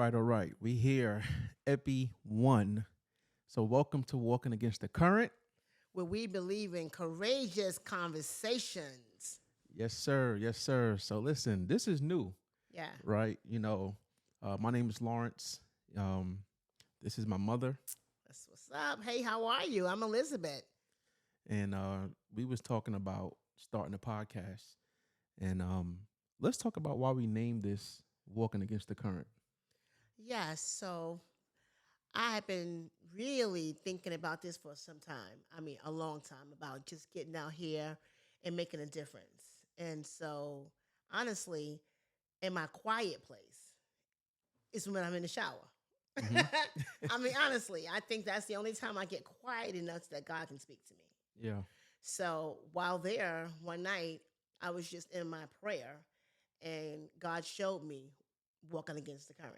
all right. We here, Epi 1. So welcome to Walking Against the Current. where we believe in courageous conversations. Yes, sir. Yes, sir. So listen, this is new, Yeah, right? My name is Lawrence. Um, this is my mother, that's what's up. Hey, how are you? I'm Elizabeth. and we was talking about starting a podcast. And let's talk about why we named this Walking Against the Current. Yes, so I have been really thinking about this for some time. I mean, a long time about just getting out here and making a difference. And so, honestly, in my quiet place is when I'm in the shower. Hmm. I mean, honestly, I think that's the only time I get quiet enough that God can speak to me. Yeah. So while there one night, I was just in my prayer and God showed me walking against the current.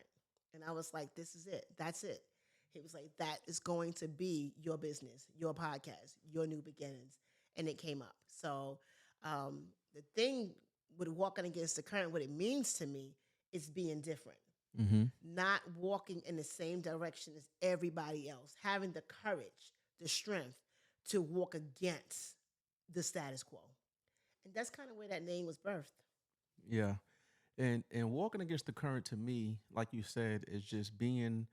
And I was like, this is it. That's it. He was like, that is going to be your business, your podcast, your new beginnings. And it came up. So the thing with walking against the current, what it means to me is being different, Hmm. not walking in the same direction as everybody else, having the courage, the strength to walk against the status quo. And that's kind of where that name was birthed. Yeah. And walking against the current to me, like you said, is just being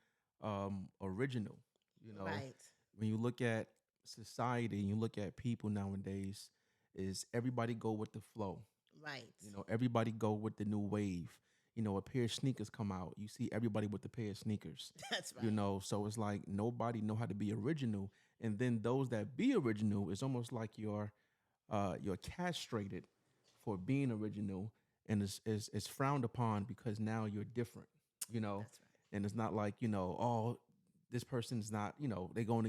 original. You know, Right, when you look at society and you look at people nowadays, is everybody go with the flow. right. Everybody go with the new wave. A pair of sneakers come out, you see everybody with the pair of sneakers. That's right. So it's like nobody know how to be original, and then those that be original, it's almost like you're castrated for being original, and it's frowned upon because now you're different. You know, That's right. and it's not like oh, this person's not they going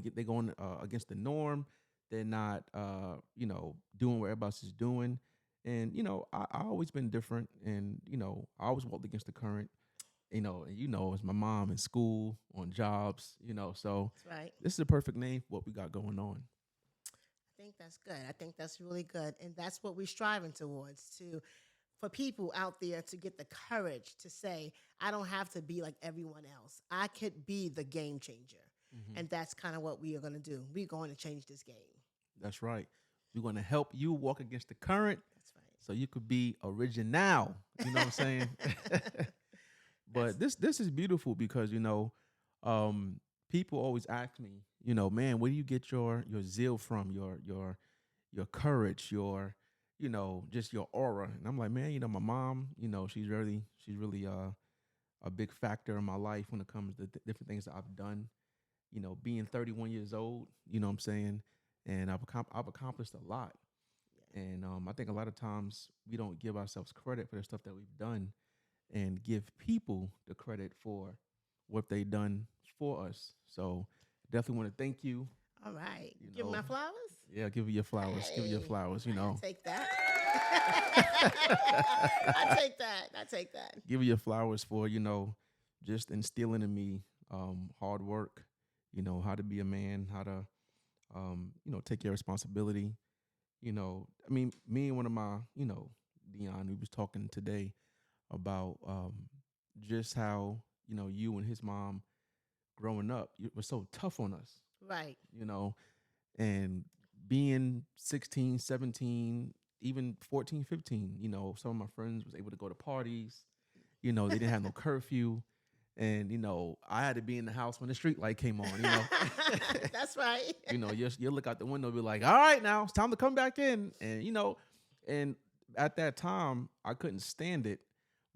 against the norm. They're not doing what everybody else is doing. And I always been different, and I always walked against the current. And it's my mom in school, on jobs. So That's right. this is a perfect name for what we got going on. I think that's good. I think that's really good. And that's what we're striving towards to for people out there to get the courage to say, I don't have to be like everyone else. I could be the game changer. Hmm. And that's kind of what we are going to do. We're going to change this game. That's right. We're going to help you walk against the current That's so you could be original. You know what I'm saying? that's But this is beautiful because um, people always ask me, man, where do you get your zeal from, your courage, just your aura? And I'm like, man, my mom, she's really a big factor in my life when it comes to different things that I've done. Being 31 years old, you know what I'm saying, and I've accomplished a lot. yeah. And I think a lot of times we don't give ourselves credit for the stuff that we've done, and give people the credit for what they done for us. So definitely want to thank you. All right. You Give 'em know, my flowers. yeah, give you your flowers. Give you your Hey, flowers. I take that. I take that. I take that. Give you your flowers for just instilling in me hard work. How to be a man, how to take your responsibility. I mean, me and one of my Dion, we was talking today about just how you and his mom growing up you were so tough on us, Right. you know and being 16, 17, even 14, 15, some of my friends was able to go to parties. They didn't have no curfew, and I had to be in the house when the street light came on. That's right. You look out the window and be like, all right, now it's time to come back in. And at that time I couldn't stand it,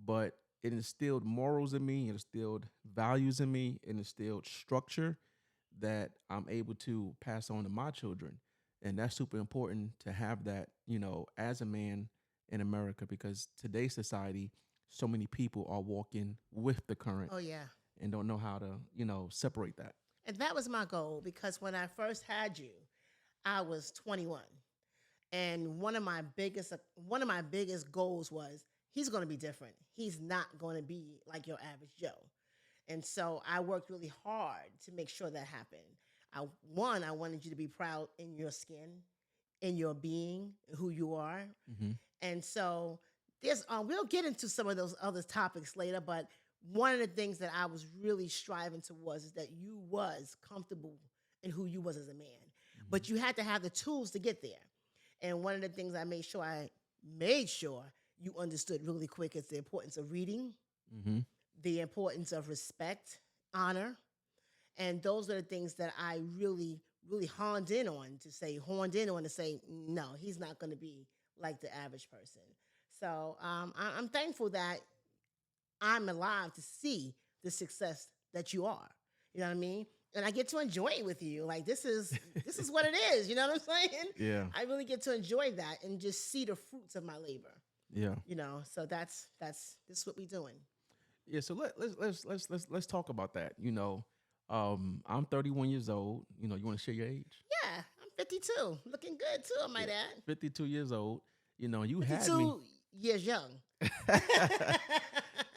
but it instilled morals in me, it instilled values in me, it instilled structure that I'm able to pass on to my children. And that's super important to have that, as a man in America, because today's society, so many people are walking with the current Oh yeah. and don't know how to, separate that. And that was my goal because when I first had you, I was 21. And one of my biggest goals was he's going to be different. He's not going to be like your average Joe. And so I worked really hard to make sure that happened. I wanted you to be proud in your skin, in your being, who you are. Hmm. And so we'll get into some of those other topics later, but one of the things that I was really striving towards is that you was comfortable in who you was as a man. But you had to have the tools to get there. And one of the things I made sure you understood really quick is the importance of reading, Mm-hmm. the importance of respect, honor. And those are the things that I really, really honed in on to say, no, he's not going to be like the average person. So I'm thankful that I'm alive to see the success that you are. You know what I mean? And I get to enjoy it with you. Like this is what it is. You know what I'm saying? Yeah. I really get to enjoy that and just see the fruits of my labor. Yeah. So that's this is what we doing. Yeah. So let's talk about that. I'm 31 years old. You want to share your age? Yeah, I'm 52, looking good too. I might add. 52 years old. You had 52 me. years young.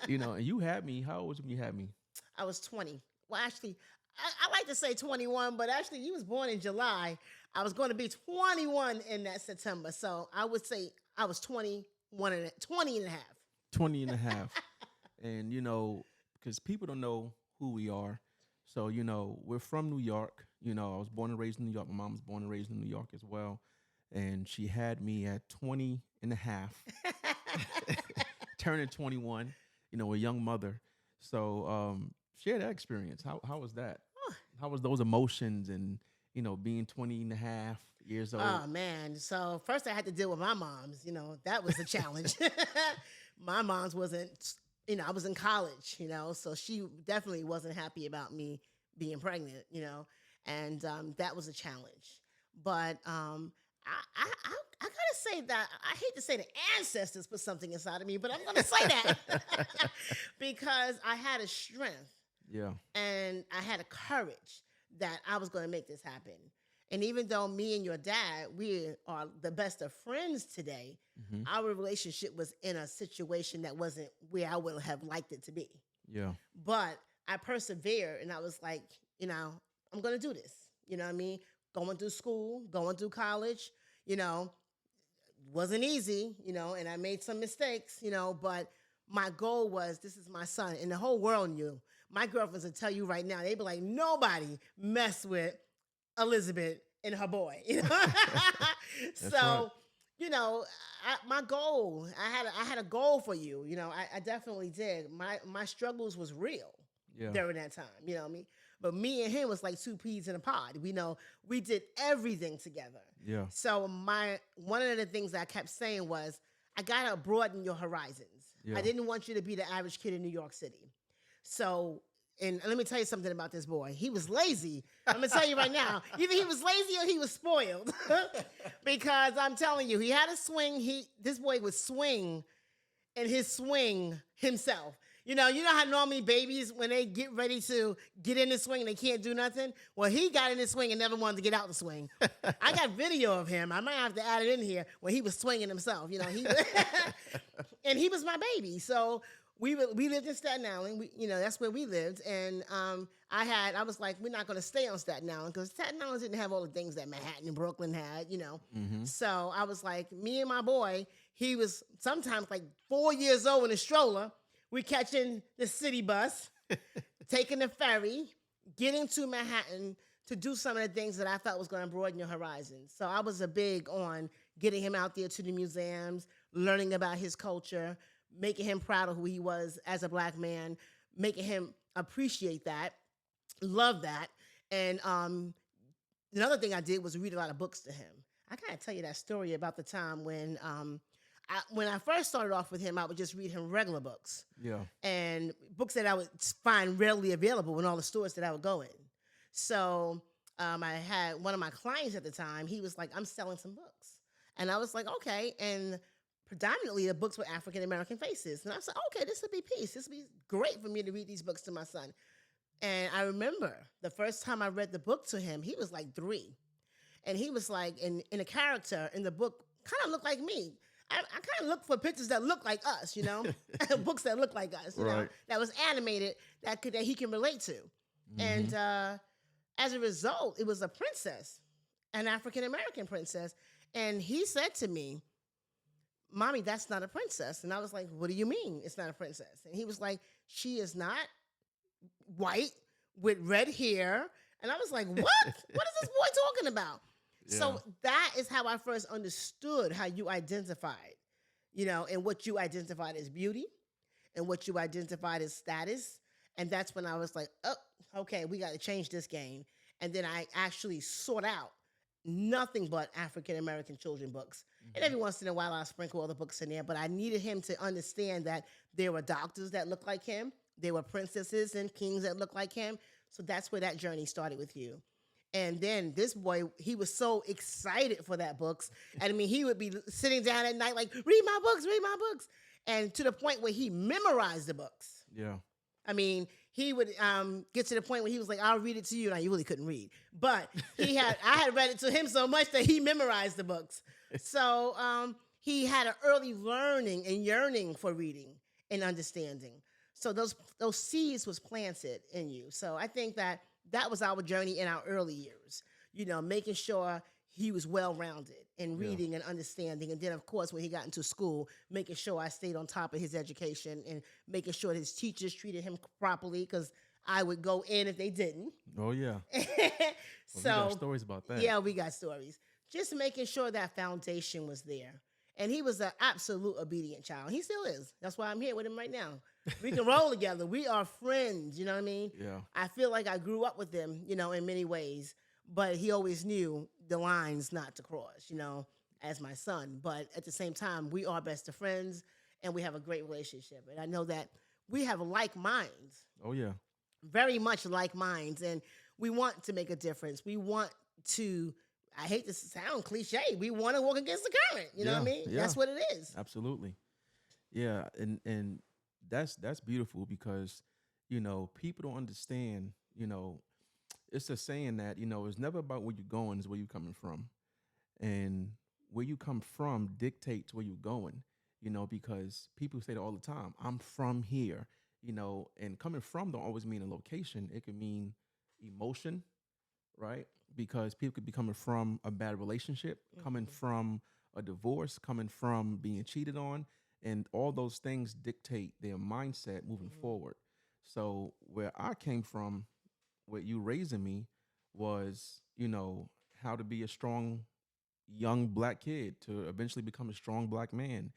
And you had me. How old was when you had me? I was 20. Well, actually, I like to say 21, but actually, you was born in July. I was going to be 21 in that September. So I would say I was 20 and a half. 20 and a half. And, because people don't know who we are. So, we're from New York. I was born and raised in New York. My mom was born and raised in New York as well. And she had me at 20 and a half, turning 21, a young mother. So share that experience. How was that? How was those emotions and, being 20 and a half years old? Oh, man. So first I had to deal with my moms. That was a challenge. My mom's wasn't, I was in college, so she definitely wasn't happy about me being pregnant, and that was a challenge. But I gotta say that I hate to say the ancestors put something inside of me, but I'm gonna say that because I had a strength, Yeah. and I had a courage that I was gonna make this happen. And even though me and your dad, we are the best of friends today, Mm-hmm. our relationship was in a situation that wasn't where I would have liked it to be. Yeah. But I persevered, and I was like, I'm gonna do this. You know what I mean? Going through school, going through college, wasn't easy, and I made some mistakes, but my goal was this is my son, and the whole world knew. My girlfriends will tell you right now, they be like, nobody mess with Elizabeth and her boy. So, right. my goal, I had a goal for you. I definitely did. My struggles was real during that time. You know what I mean? But me and him was like two peas in a pod. We did everything together. Yeah. So one of the things I kept saying was, I gotta broaden your horizons. Yeah. I didn't want you to be the average kid in New York City. So, and let me tell you something about this boy. He was lazy. I'm gonna tell you right now. Either he was lazy or he was spoiled. Because I'm telling you, he had a swing. This boy would swing in his swing himself. You know how normally babies, when they get ready to get in the swing, they can't do nothing? Well, he got in the swing and never wanted to get out the swing. I got video of him. I might have to add it in here when he was swinging himself. And he was my baby. So we lived in Staten Island. That's where we lived. And I was like, we're not going to stay on Staten Island because Staten Island didn't have all the things that Manhattan and Brooklyn had, Mm-hmm. So I was like, me and my boy, he was sometimes like 4 years old in a stroller. We catching the city bus, taking the ferry, getting to Manhattan to do some of the things that I felt was going to broaden your horizons. So I was a big on getting him out there to the museums, learning about his culture, making him proud of who he was as a Black man, making him appreciate that, love that. And another thing I did was read a lot of books to him. I gotta tell you that story about the time when I first started off with him, I would just read him regular books. Yeah. And books that I would find readily available in all the stores that I would go in. So I had one of my clients at the time, he was like, I'm selling some books. And I was like, okay. And predominantly the books were African-American faces. And I was like, okay, this would be peace. This would be great for me to read these books to my son. And I remember the first time I read the book to him, he was like 3. And he was like, in a character in the book, kind of looked like me. I kind of look for pictures that look like us, books that look like us, that was animated that he can relate to. Mm-hmm. And as a result, it was a princess, an African-American princess. And he said to me, Mommy, that's not a princess. And I was like, what do you mean it's not a princess? And he was like, she is not white with red hair. And I was like, what? What is this boy talking about? Yeah. So that is how I first understood how you identified, and what you identified as beauty and what you identified as status. And that's when I was like, oh, okay, we got to change this game. And then I actually sought out nothing but African American children books. And Mhm. every once in a while, I'll sprinkle other books in there. But I needed him to understand that there were doctors that looked like him, there were princesses and kings that looked like him. So that's where that journey started with you. And then this boy, he was so excited for that books. And I mean, he would be sitting down at night, like, read my books, read my books. And to the point where he memorized the books. Yeah. I mean, he would get to the point where he was like, I'll read it to you. Now, you really couldn't read. But I had read it to him so much that he memorized the books. So he had an early learning and yearning for reading and understanding. So those seeds was planted in you. So I think that was our journey in our early years, making sure he was well rounded in Yeah. reading and understanding. And then, of course, when he got into school, making sure I stayed on top of his education and making sure his teachers treated him properly because I would go in if they didn't. Oh yeah. Well, we got So, stories about that. yeah, we got stories. Just making sure that foundation was there. And he was an absolute obedient child. He still is. That's why I'm here with him right now. We can roll together. We are friends. You know what I mean? Yeah. I feel like I grew up with him, in many ways, but he always knew the lines not to cross, as my son. But at the same time, we are best of friends and we have a great relationship. And I know that we have like minds, Oh yeah. very much like minds, and we want to make a difference. We want to, I hate to sound cliche, we want to walk against the current. You know what I Yeah. mean? Yeah. That's what it is. Absolutely. Yeah. And that's beautiful because people don't understand. It's a saying that it's never about where you're going, it's where you're coming from, and where you come from dictates where you're going. Because people say that all the time. I'm from here. And coming from don't always mean a location. It can mean emotion, right? Because people could be coming from a bad relationship, coming Mhm. from a divorce, coming from being cheated on, and all those things dictate their mindset moving Mhm. forward. So where I came from, what you raising me was, how to be a strong young black kid to eventually become a strong black man.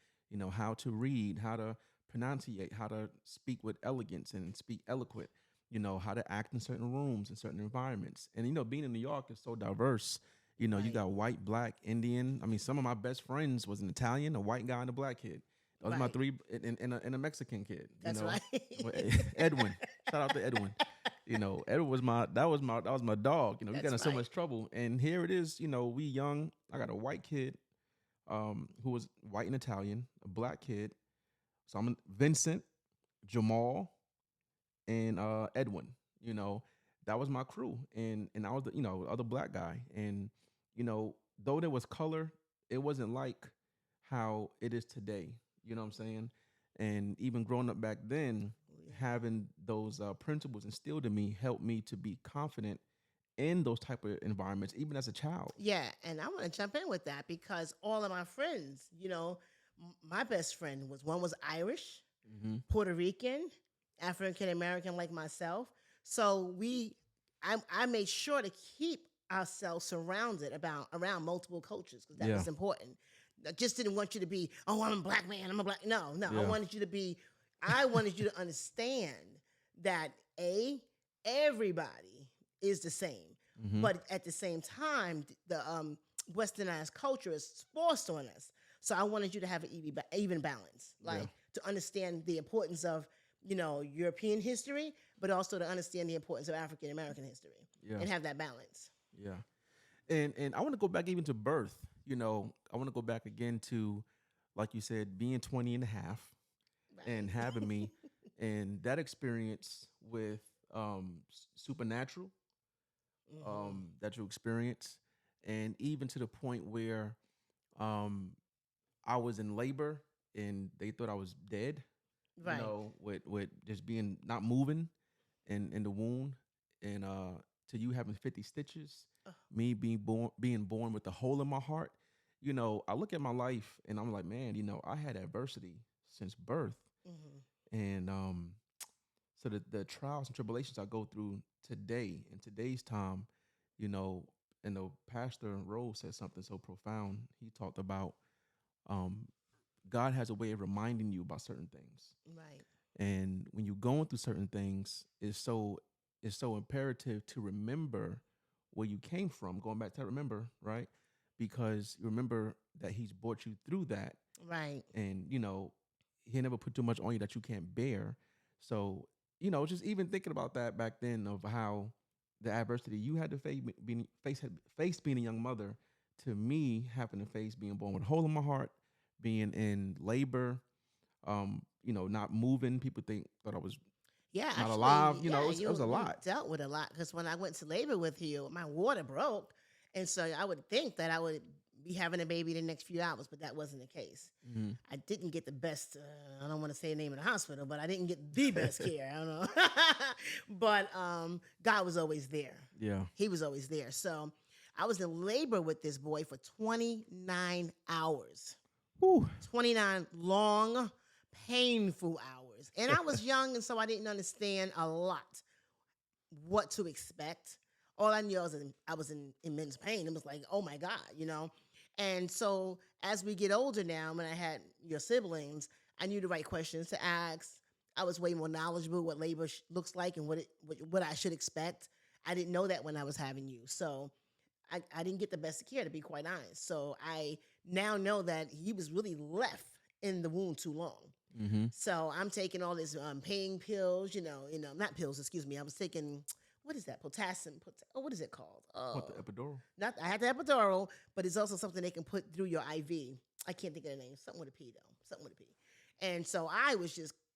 How to read, how to pronunciate, how to speak with elegance and speak eloquent. How to act in certain rooms and certain environments. And being in New York is so diverse. You Right. got white, black, Indian. I mean, some of my best friends was an Italian, a white guy, and a black kid. Those are my Right. three, and a Mexican kid. That's right. Edwin. Shout out to Edwin. Edward was my dog. We got That's in so right. much trouble, and here it is. We young. I got a white kid, who was white and Italian, a black kid. So I'm Vincent, Jamal, and Edwin. You know, that was my crew, and I was the other black guy, and though there was color, it wasn't like how it is today. You know what I'm saying? And even growing up back then, Yeah. having those principles instilled in me helped me to be confident in those type of environments, even as a child. Yeah, and I want to jump in with that because all of my friends, my best friend was Irish, Hmm. Puerto Rican, African American like myself. So I made sure to keep ourselves surrounded around multiple cultures because that Yeah, was important. I just didn't want you to be, oh, I'm a black man, I'm a black. No, no, yeah, I wanted you to understand that everybody is the same, hmm, but at the same time, the westernized culture is forced on us. So I wanted you to have an even balance, yeah, like to understand the importance of European history, but also to understand the importance of African American history yeah, and have that balance. yeah. And I want to go back even to birth. I want to go back again to, like you said, being 20 and a half and Right. having me, and that experience with supernatural, Hmm. that you experience, and even to the point where um, I was in labor and they thought I was dead. Right. With just being not moving in the wound, and to you having 50 stitches, Ugh. me being born with a hole in my heart. I look at my life and I'm like, man, I had adversity since birth. Hmm. And so the trials and tribulations I go through today, in today's time, you know, and the pastor Rose said something so profound. He talked about um, God has a way of reminding you about certain things. Right. And when you're going through certain things, it's so imperative to remember where you came from. Going back to remember, right? Because you remember that He's brought you through that, Right. and He never put too much on you that you can't bear. So just even thinking about that back then of how the adversity you had to face being a young mother, to me having to face being born with a hole in my heart, being in labor, not moving. People thought I was Yeah, not alive. actually, It yeah, was, it was a you lot. dealt with a lot because when I went to labor with you, my water broke, and so I would think that I would be having a baby the next few hours, but that wasn't the case. Mhm. I didn't get the best. I don't want to say the name of the hospital, but I didn't get the best care. I don't know, but God was always there. Yeah. He was always there. So I was in labor with this boy for 29 hours. Whew. 29 long, painful hours. And I was young, and so I didn't understand a lot what to expect. All I knew I was in immense pain. It was like, oh my God. And so as we get older now, when I had your siblings, I knew the right questions to ask. I was way more knowledgeable what labor looks like and what I should expect. I didn't know that when I was having you. So I didn't get the best of care, to be quite honest. So I now know that he was really left in the womb too long. Hmm. So I'm taking all this pain pills, not pills, excuse me. I was taking, what is that? Potassium. What is it called? What, the epidural? Not I had the epidural, but it's also something they can put through your IV. I can't think of the name. Something with a P though. Something with a P. And so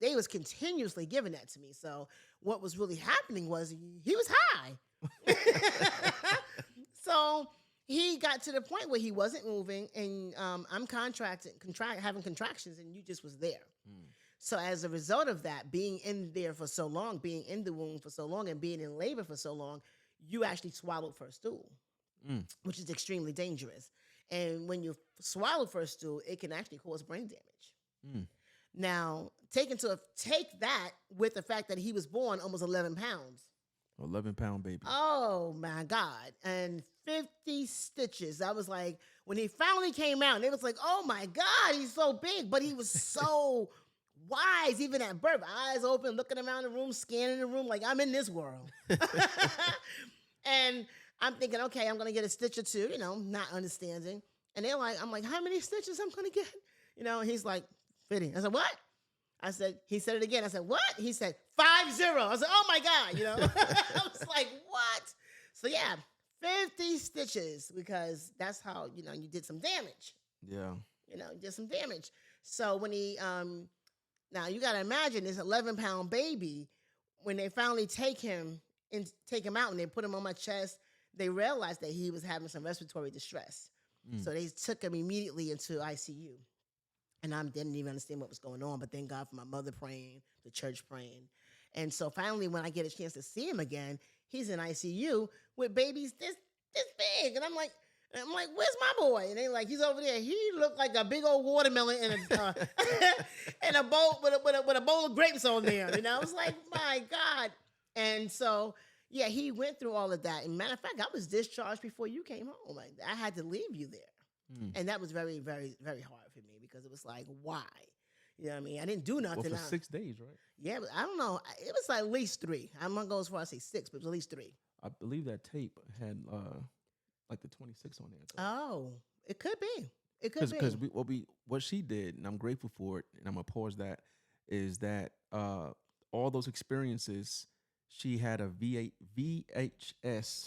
they was continuously giving that to me. So what was really happening was he was high. So he got to the point where he wasn't moving, and I'm having contractions, and you just was there. Mm. So as a result of that, being in there for so long, being in the womb for so long, and being in labor for so long, you actually swallowed first stool, Mm. which is extremely dangerous. And when you swallow first stool, it can actually cause brain damage. Mm. Now, take that with the fact that he was born almost 11 pounds. 11-pound baby. Oh my God. And 50 stitches. I was like, when he finally came out, and it was like, oh my God, he's so big, but he was so wise, even at birth. Eyes open, looking around the room, scanning the room like I'm in this world. And I'm thinking, okay, I'm going to get a stitch or two, not understanding. And I'm like, how many stitches I'm going to get? And he's like, 50. I said, what? He said it again. I said, what? He said, 50. I said, oh my God, I was like, what? So yeah, 50 stitches because that's how, you did some damage. Yeah. You did some damage. So when he, now you got to imagine this 11-pound baby, when they finally take him out and they put him on my chest, they realized that he was having some respiratory distress. Mm. So they took him immediately into ICU. And I didn't even understand what was going on, but thank God for my mother praying, the church praying. And so finally, when I get a chance to see him again, he's in ICU with babies this big. And I'm like, where's my boy? And they like, he's over there. He looked like a big old watermelon in a in a bowl with a bowl of grapes on there. I was like, my God. And so yeah, he went through all of that. And matter of fact, I was discharged before you came home. Like I had to leave you there. Mm. And that was very, very, very hard for me because it was like, why? You know what I mean? I didn't do nothing. Well, for 6 days, right? Yeah, but I don't know. It was like at least 3. I'm going to go as far as say 6, but it was at least 3. I believe that tape had like the 26 on there. Oh, it could be. It could be. Because what she did, and I'm grateful for it, and I'm gonna pause that, is that all those experiences, she had a VHS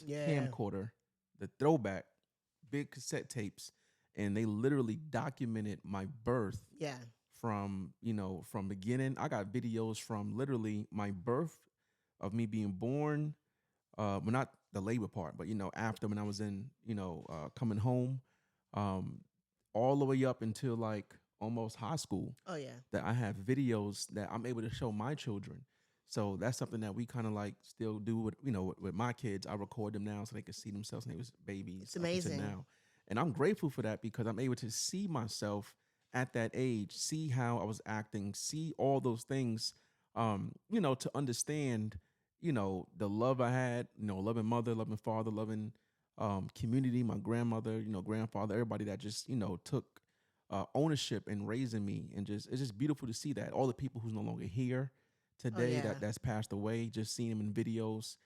camcorder, the throwback, big cassette tapes, and they literally documented my birth. Yeah. From beginning. I got videos from literally my birth, of me being born, well, not the labor part, but after, when I was in, coming home, all the way up until like almost high school. Oh yeah. That I have videos that I'm able to show my children. So that's something that we kind of like still do with my kids. I record them now so they can see themselves when they was babies. It's amazing. Up until now. And I'm grateful for that because I'm able to see myself at that age, see how I was acting, see all those things, to understand, the love I had, loving mother, loving father, loving community, my grandmother, grandfather, everybody that just, took ownership in raising me. And just, it's just beautiful to see that. All the people who's no longer here Oh today yeah. that's passed away, just seeing them in videos,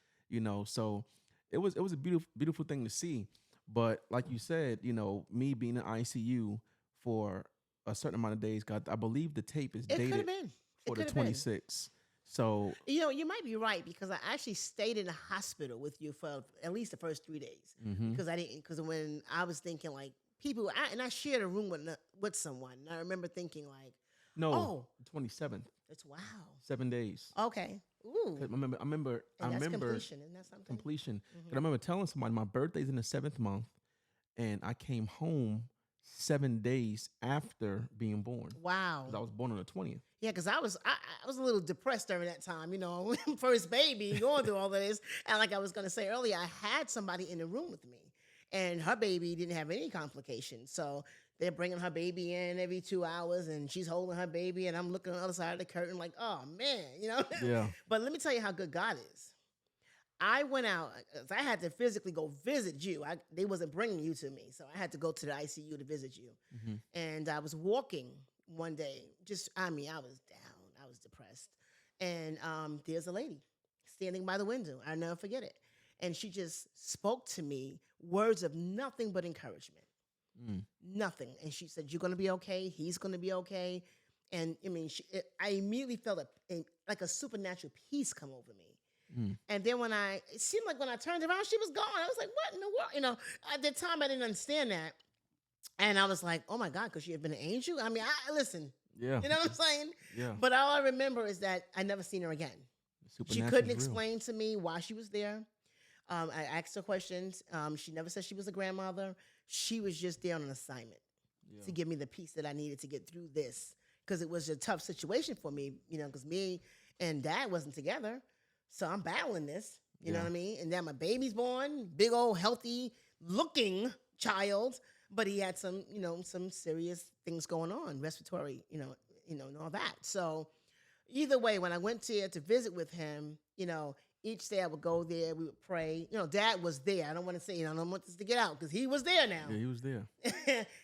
so it was a beautiful thing to see. But like you said, me being in ICU for a certain amount of days, God, I believe the tape is It could have dated been. It for the could have been. 26th. So, You might be right because I actually stayed in the hospital with you for at least the first 3 days mhm. because I didn't because when I was thinking like I shared a room with someone and I remember thinking like, No, oh, 27th, it's wow. 7 days. Okay. 'Cause Ooh. I And that's remember completion. Isn't that something? completion. 'Cause I Hmm. remember telling somebody my birthday's in the 7th month, and I came home 7 days after being born because Wow. I was born on the 20th. Yeah, because I was a little depressed during that time, first baby going through all of this. And like I was gonna say earlier, I had somebody in the room with me, and her baby didn't have any complications. So they're bringing her baby in every 2 hours, and she's holding her baby, and I'm looking on the other side of the curtain, like, oh man. Yeah. But let me tell you how good God is. I went out 'cause I had to physically go visit you. They wasn't bringing you to me, so I had to go to the ICU to visit you. Mhm. And I was walking one day. I was down. I was depressed, and there's a lady standing by the window. I'll never forget it. And she just spoke to me words of nothing but encouragement, Mm. nothing. And she said, "You're going to be okay. He's going to be okay." And I mean, I immediately felt like a supernatural peace come over me. Mm. And then it seemed like when I turned around, she was gone. I was like, what in the world? At the time I didn't understand that. And I was like, oh my God, could she have been an angel? I mean, listen, Yeah. you know what I'm saying? Yeah. But all I remember is that I never seen her again. She Supernatural couldn't is real. explain to me why she was there. I asked her questions. She never said she was a grandmother. She was just there on an assignment Yeah. to give me the peace that I needed to get through this because it was a tough situation for me, because me and dad wasn't together. So I'm battling this, you know Yeah. what I mean? And then my baby's born, big old healthy looking child, but he had some serious things going on, respiratory, and all that. So either way, when I went to visit with him, each day I would go there, we would pray. Dad was there. I don't want to say, I don't want this to get out because he was there now. Yeah, he was there.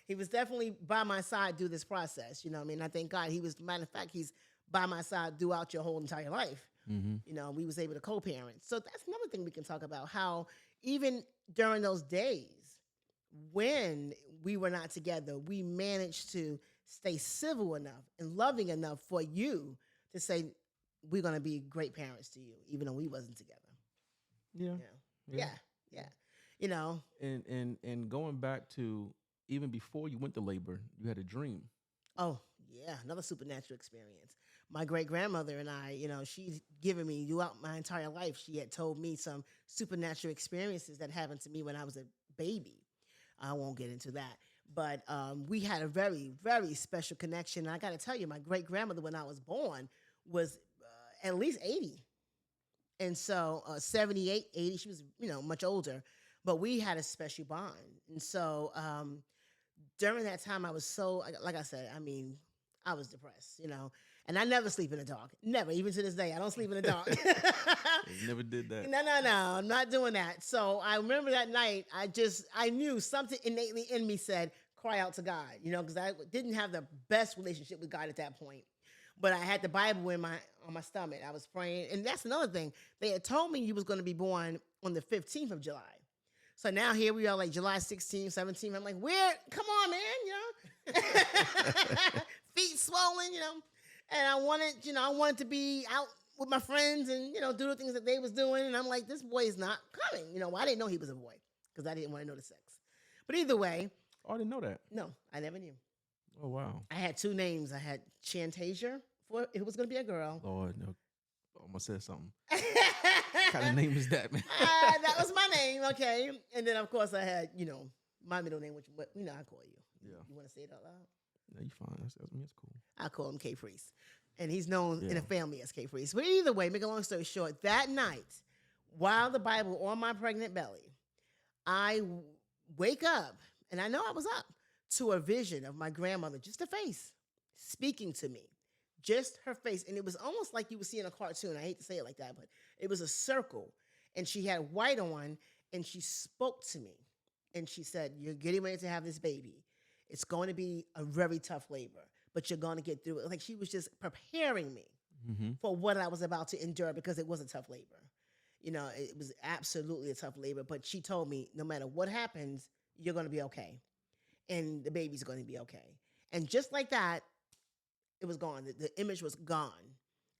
He was definitely by my side through this process. You know what I mean? I thank God matter of fact, he's by my side throughout your whole entire life. Mm-hmm. We was able to co-parent. So that's another thing we can talk about, how even during those days when we were not together, we managed to stay civil enough and loving enough for you to say we're going to be great parents to you, even though we wasn't together. Yeah. Yeah. Yeah. Yeah. And going back to even before you went to labor, you had a dream. Oh, yeah, another supernatural experience. My great grandmother and I, she's given me throughout my entire life, she had told me some supernatural experiences that happened to me when I was a baby. I won't get into that. But we had a very, very special connection. And I got to tell you, my great grandmother, when I was born, was at least 80. And so 78, 80, she was, much older. But we had a special bond. And so during that time, I was so, like I said, I mean, I was depressed, and I never sleep in the dark. Never, even to this day, I don't sleep in the dark. You never did that. No, I'm not doing that. So I remember that night, I knew something innately in me said, cry out to God, because I didn't have the best relationship with God at that point. But I had the Bible on my stomach. I was praying. And that's another thing. They had told me you was going to be born on the 15th of July. So now here we are, like July 16th, 17th. I'm like, where? Come on, man, feet swollen, And I wanted to be out with my friends and, do the things that they was doing. And I'm like, this boy is not coming. Well, I didn't know he was a boy because I didn't want to know the sex. But either way. Oh, I didn't know that. No, I never knew. Oh, wow. I had two names. I had Chantasia for it was going to be a girl. Lord, no. I'm going to say something. What kind of name is that, man? That was my name, okay. And then, of course, I had, my middle name, which, I call you. Yeah. You want to say it out loud? No, you're fine. That's cool. I call him K Priest. And he's known in the family as K Priest. But either way, make a long story short, that night, while the Bible on my pregnant belly, I wake up And I know I was up to a vision of my grandmother, just a face, speaking to me, just her face. And it was almost like you would see in a cartoon. I hate to say it like that, but it was a circle. And she had white on, and she spoke to me. And she said, "You're getting ready to have this baby. It's going to be a very tough labor, but you're going to get through it." Like she was just preparing me Mm-hmm. for what I was about to endure because it was a tough labor. It was absolutely a tough labor, but she told me no matter what happens, you're going to be okay. And the baby's going to be okay. And just like that, it was gone. The image was gone.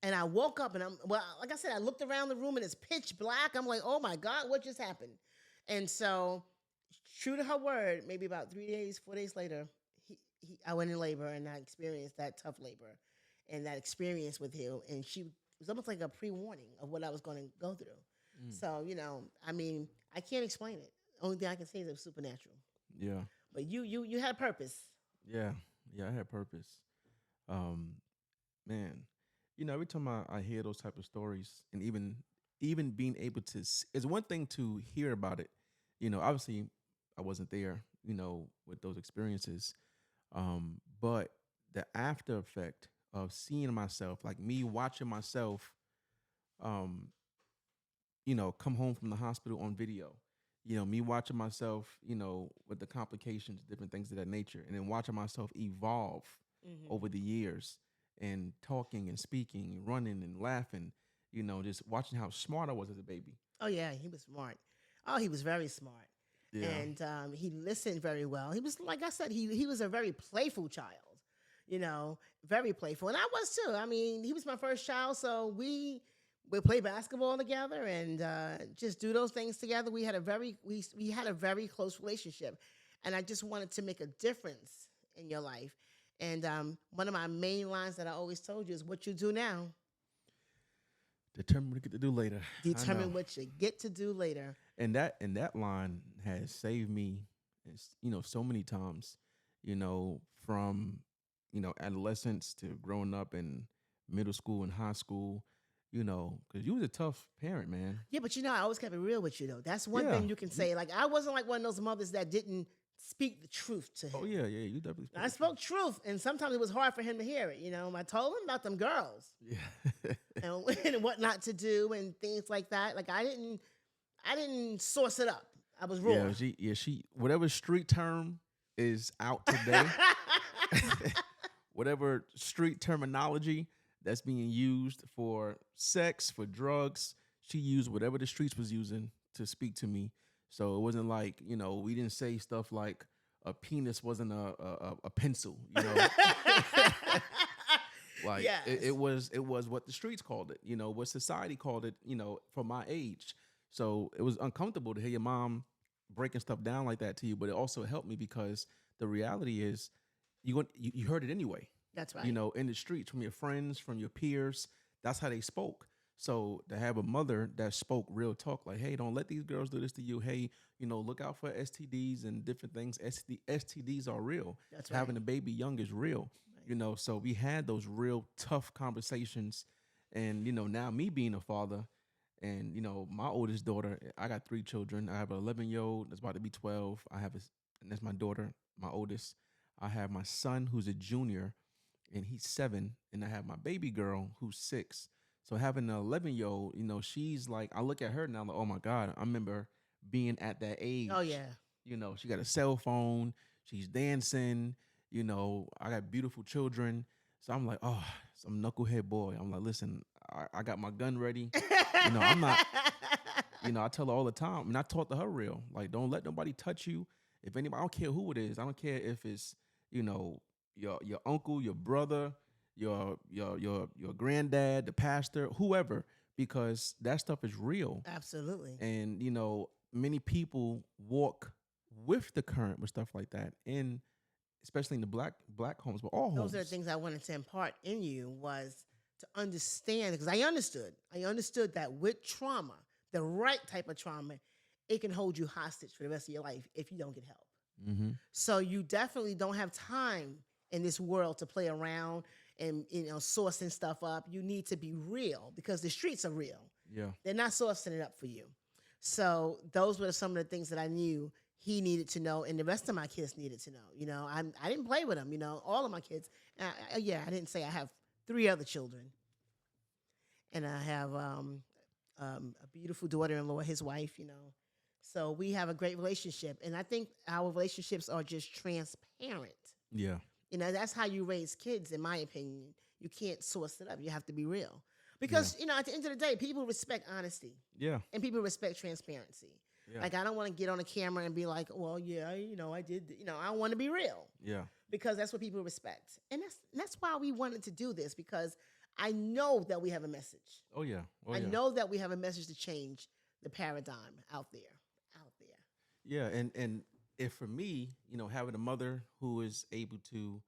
And I woke up and like I said, I looked around the room and it's pitch black. I'm like, oh my God, what just happened? And so, true to her word, maybe about 3 days, 4 days later, I went in labor and I experienced that tough labor and that experience with him. And she was almost like a pre warning of what I was going to go through. Mm. So, I mean, I can't explain it. Only thing I can say is it was supernatural. Yeah. But you had a purpose. Yeah. Yeah. I had purpose. Um, man, every time I hear those type of stories, and even being able to, it's one thing to hear about it. Obviously, I wasn't there. With those experiences, but the after effect of seeing myself, like me watching myself, um, come home from the hospital on video. Me watching myself, with the complications, different things of that nature, and then watching myself evolve over the years and talking and speaking and running and laughing, just watching how smart I was as a baby. Oh yeah, he was smart. Oh, he was very smart, Yeah. and he listened very well. He was, like I said, he was a very playful child. Very playful, and I was too. I mean, he was my first child, so we would play basketball together and just do those things together. We had a very close relationship, and I just wanted to make a difference in your life. And one of my main lines that I always told you is, "What you do now, Determined what to get to do later. I determine know. what you get to do later." And that line has saved me, so many times, from adolescence to growing up in middle school and high school, because you was a tough parent, man. Yeah, but I always kept it real with you though. That's one Yeah. thing you can say. Like I wasn't like one of those mothers that didn't speak the truth to him. Oh yeah, yeah, you definitely. I spoke truth, and sometimes it was hard for him to hear it. I told him about them girls Yeah. and what not to do and things like that. Like I didn't source it up. I was raw. She whatever street term is out today, whatever street terminology that's being used for sex, for drugs, she used whatever the streets was using to speak to me. So it wasn't like, we didn't say stuff like a penis wasn't a pencil, Like Yes. it was what the streets called it, what society called it, for my age. So it was uncomfortable to hear your mom breaking stuff down like that to you, but it also helped me because the reality is you heard it anyway. That's right. In the streets from your friends, from your peers. That's how they spoke. So to have a mother that spoke real talk, like, hey, don't let these girls do this to you. Hey, look out for STDs and different things. STDs are real. That's right. Having a baby young is real. Right. So we had those real tough conversations. And, now me being a father and, my oldest daughter, I got 3 children. I have an 11-year-old that's about to be 12. And that's my daughter, my oldest. I have my son who's a junior and he's 7. And I have my baby girl who's 6. So having an 11-year-old, she's like, I look at her now like, oh my God, I remember being at that age. Oh yeah. She got a cell phone. She's dancing. I got beautiful children. So I'm like, oh, some knucklehead boy. I'm like, listen, I got my gun ready. I'm not, I tell her all the time. And I taught to her real. Like, don't let nobody touch you. If anybody, I don't care who it is. I don't care if it's, your uncle, your brother, your granddad, the pastor, whoever, because that stuff is real. Absolutely. And many people walk with the current with stuff like that, and especially in the black homes, but all homes. Those are the things I wanted to impart in you was to understand, because I understood that with trauma, the right type of trauma, it can hold you hostage for the rest of your life if you don't get help. Mm-hmm. So you definitely don't have time in this world to play around and sourcing stuff up. You need to be real because the streets are real. Yeah. They're not sourcing it up for you. So those were some of the things that I knew he needed to know, and the rest of my kids needed to know. I didn't play with him. All of my kids. Yeah, I didn't say I have 3 other children, and I have a beautiful daughter-in-law, his wife. So we have a great relationship, and I think our relationships are just transparent. Yeah. That's how you raise kids, in my opinion. You can't source it up. You have to be real. Because, at the end of the day, people respect honesty. Yeah. And people respect transparency. Yeah. Like, I don't want to get on a camera and be like, well, yeah, I did. I want to be real. Yeah. Because that's what people respect. And that's why we wanted to do this, because I know that we have a message. Oh, yeah. I know that we have a message to change the paradigm out there. Yeah. And if for me, having a mother who is able to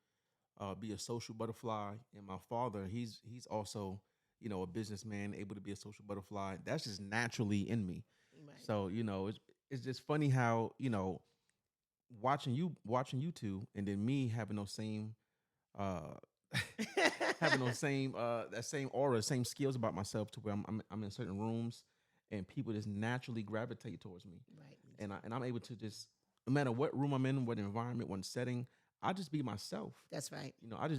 be a social butterfly, and my father, he's also, a businessman, able to be a social butterfly. That's just naturally in me. Right. So, it's just funny how, watching you two, and then me having those same, that same aura, same skills about myself, to where I'm in certain rooms and people just naturally gravitate towards me. Right. And I'm able to just, no matter what room I'm in, what environment, what setting, I just be myself. That's right.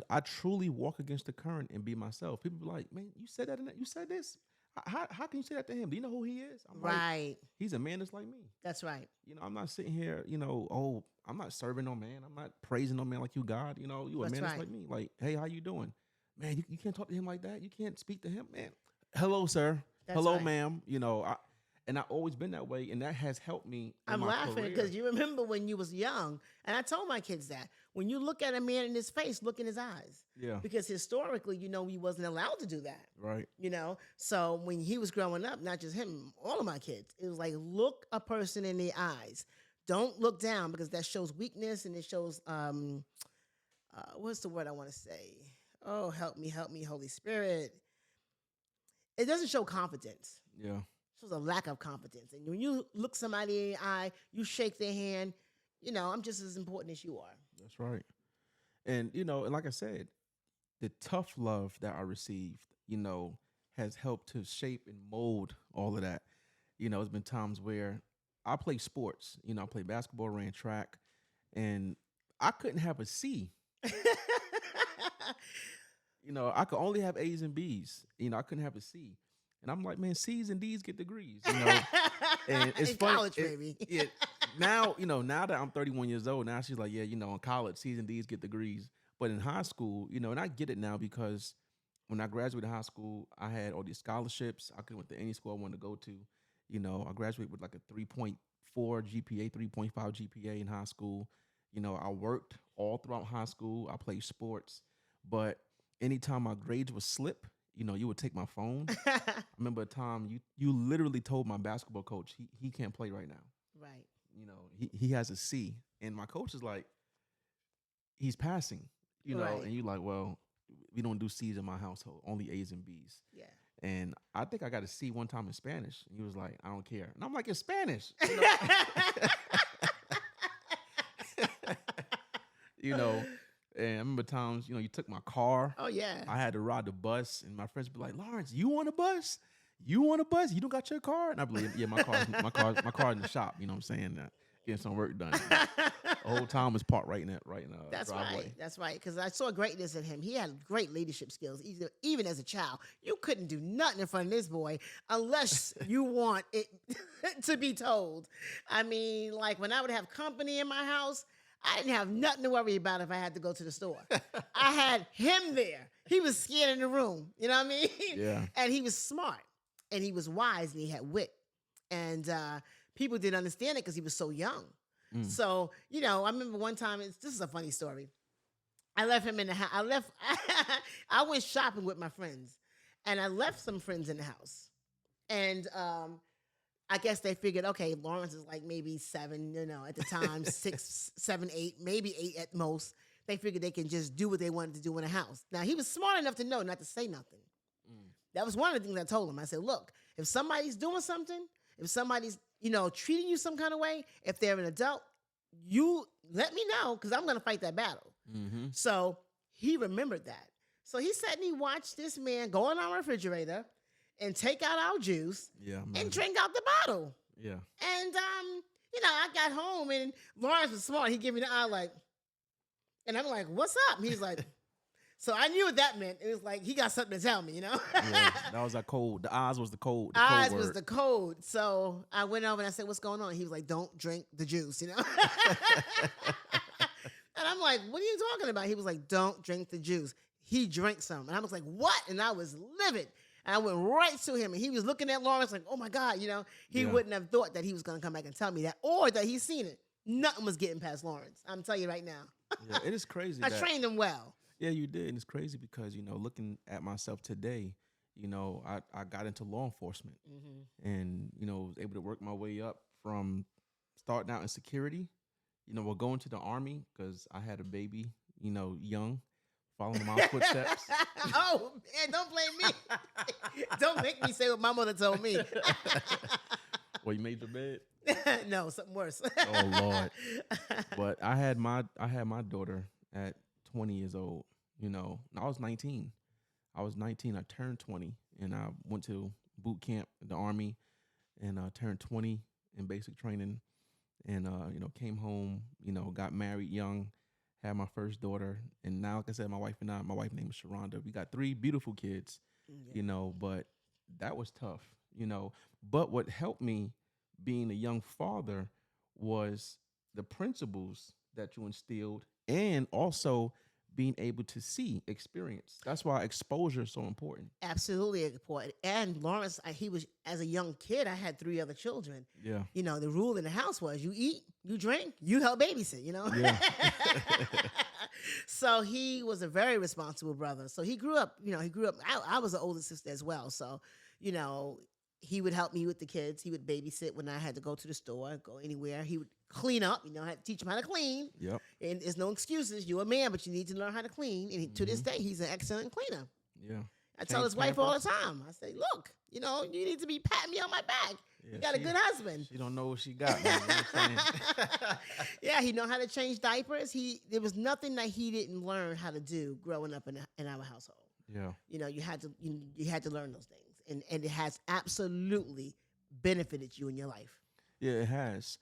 I truly walk against the current and be myself. People be like, man, you said that you said this. How can you say that to him? Do you know who he is? I'm right. Like, he's a man just like me. That's right. I'm not sitting here, I'm not serving no man. I'm not praising no man like you, God. You a man just like me. Like, hey, how you doing? Man, you can't talk to him like that. You can't speak to him, man. Hello, sir. That's hello, right. ma'am. And I've always been that way, and that has helped me. I'm laughing because you remember when you was young, and I told my kids that when you look at a man in his face, look in his eyes. Yeah. Because historically, he wasn't allowed to do that. Right. So when he was growing up, not just him, all of my kids, it was like, look a person in the eyes. Don't look down, because that shows weakness, and it shows what's the word I want to say? Oh, help me, Holy Spirit. It doesn't show confidence. Yeah. Shows a lack of confidence. And when you look somebody in the eye, you shake their hand, I'm just as important as you are. That's right. And, and like I said, the tough love that I received, has helped to shape and mold all of that. It's been times where I play sports, I play basketball, ran track, and I couldn't have a C. I could only have A's and B's. I couldn't have a C. And I'm like, man, C's and D's get degrees. And it's in funny. College, baby. Now that I'm 31 years old, now she's like, yeah, in college, C's and D's get degrees. But in high school, and I get it now, because when I graduated high school, I had all these scholarships. I could have went to any school I wanted to go to. I graduated with like a 3.4 GPA, 3.5 GPA in high school. I worked all throughout high school. I played sports. But anytime my grades would slip, you would take my phone. I remember a time you literally told my basketball coach he can't play right now. Right. He has a C, and my coach is like, he's passing. Right. And you like, well, we don't do C's in my household, only A's and B's. Yeah. And I think I got a C one time in Spanish. And he was like, I don't care. And I'm like, it's Spanish. And I remember times, you took my car. Oh, yeah. I had to ride the bus, and my friends would be like, Lawrence, you on a bus? You on a bus? You don't got your car? And I'd be like, yeah, my car's in the shop. You know what I'm saying? Getting some work done. The whole time was parked right in the That's driveway. right. That's right. Because I saw greatness in him. He had great leadership skills, even as a child. You couldn't do nothing in front of this boy unless you want it to be told. I mean, like when I would have company in my house, I didn't have nothing to worry about if I had to go to the store. I had him there. He was scared in the room. You know what I mean? Yeah. And he was smart, and he was wise, and he had wit. And people didn't understand it because he was so young. Mm. So, I remember one time, this is a funny story. I left him in the house. I went shopping with my friends, and I left some friends in the house. And I guess they figured, okay, Lawrence is like maybe 7, at the time, 6, 7, 8, maybe 8 at most. They figured they can just do what they wanted to do in the house. Now, he was smart enough to know not to say nothing. Mm. That was one of the things I told him. I said, look, if somebody's doing something, if somebody's, treating you some kind of way, if they're an adult, you let me know, because I'm going to fight that battle. Mm-hmm. So he remembered that. So he sat and he watched this man go in our refrigerator and take out our juice and drink out the bottle. Yeah. And I got home and Lawrence was smart. He gave me the eye like, and I'm like, what's up? And he's like, so I knew what that meant. It was like he got something to tell me. Yeah, that was that code. The eyes was the code Eyes was word. the code. So I went over and I said, what's going on? He was like, don't drink the juice. And I'm like, what are you talking about? He was like, don't drink the juice. He drank some. And I was like, what? And I was livid. And I went right to him. And he was looking at Lawrence like, oh my God, he Yeah. wouldn't have thought that he was going to come back and tell me that or that he's seen it. Nothing was getting past Lawrence. I'm telling you right now. Yeah, it is crazy. I that, trained him well. Yeah, you did. And it's crazy because, looking at myself today, I got into law enforcement and, was able to work my way up from starting out in security, well, going to the army because I had a baby, young, following my footsteps. Oh, man, don't blame me. Don't make me say what my mother told me. Well, you made your bed? No, something worse. Oh, Lord. But I had my daughter at 20 years old. I was 19. I was 19. I turned 20, and I went to boot camp in the Army, and turned 20 in basic training, and came home. Got married young, had my first daughter, and now, like I said, my wife name is Sharonda. We got 3 beautiful kids. Yeah. But that was tough. But what helped me being a young father was the principles that you instilled, and also being able to see, experience. That's why exposure is so important. Absolutely important. And Lawrence, he was as a young kid. I had 3 other children. Yeah. The rule in the house was you eat, you drink, you help babysit. Yeah. So he was a very responsible brother. So he grew up. I was the older sister as well. So you know, he would help me with the kids. He would babysit when I had to go to the store, go anywhere. He would clean up. I had to teach him how to clean. Yep. And there's no excuses. You're a man, but you need to learn how to clean. And to this day, he's an excellent cleaner. Yeah. I tell his wife all the time. I say, look, you need to be patting me on my back. Yeah, you got a good husband. She don't know what she got. Man. Yeah, he know how to change diapers. There was nothing that he didn't learn how to do growing up in our household. Yeah. You had to learn those things, and it has absolutely benefited you in your life. Yeah, it has,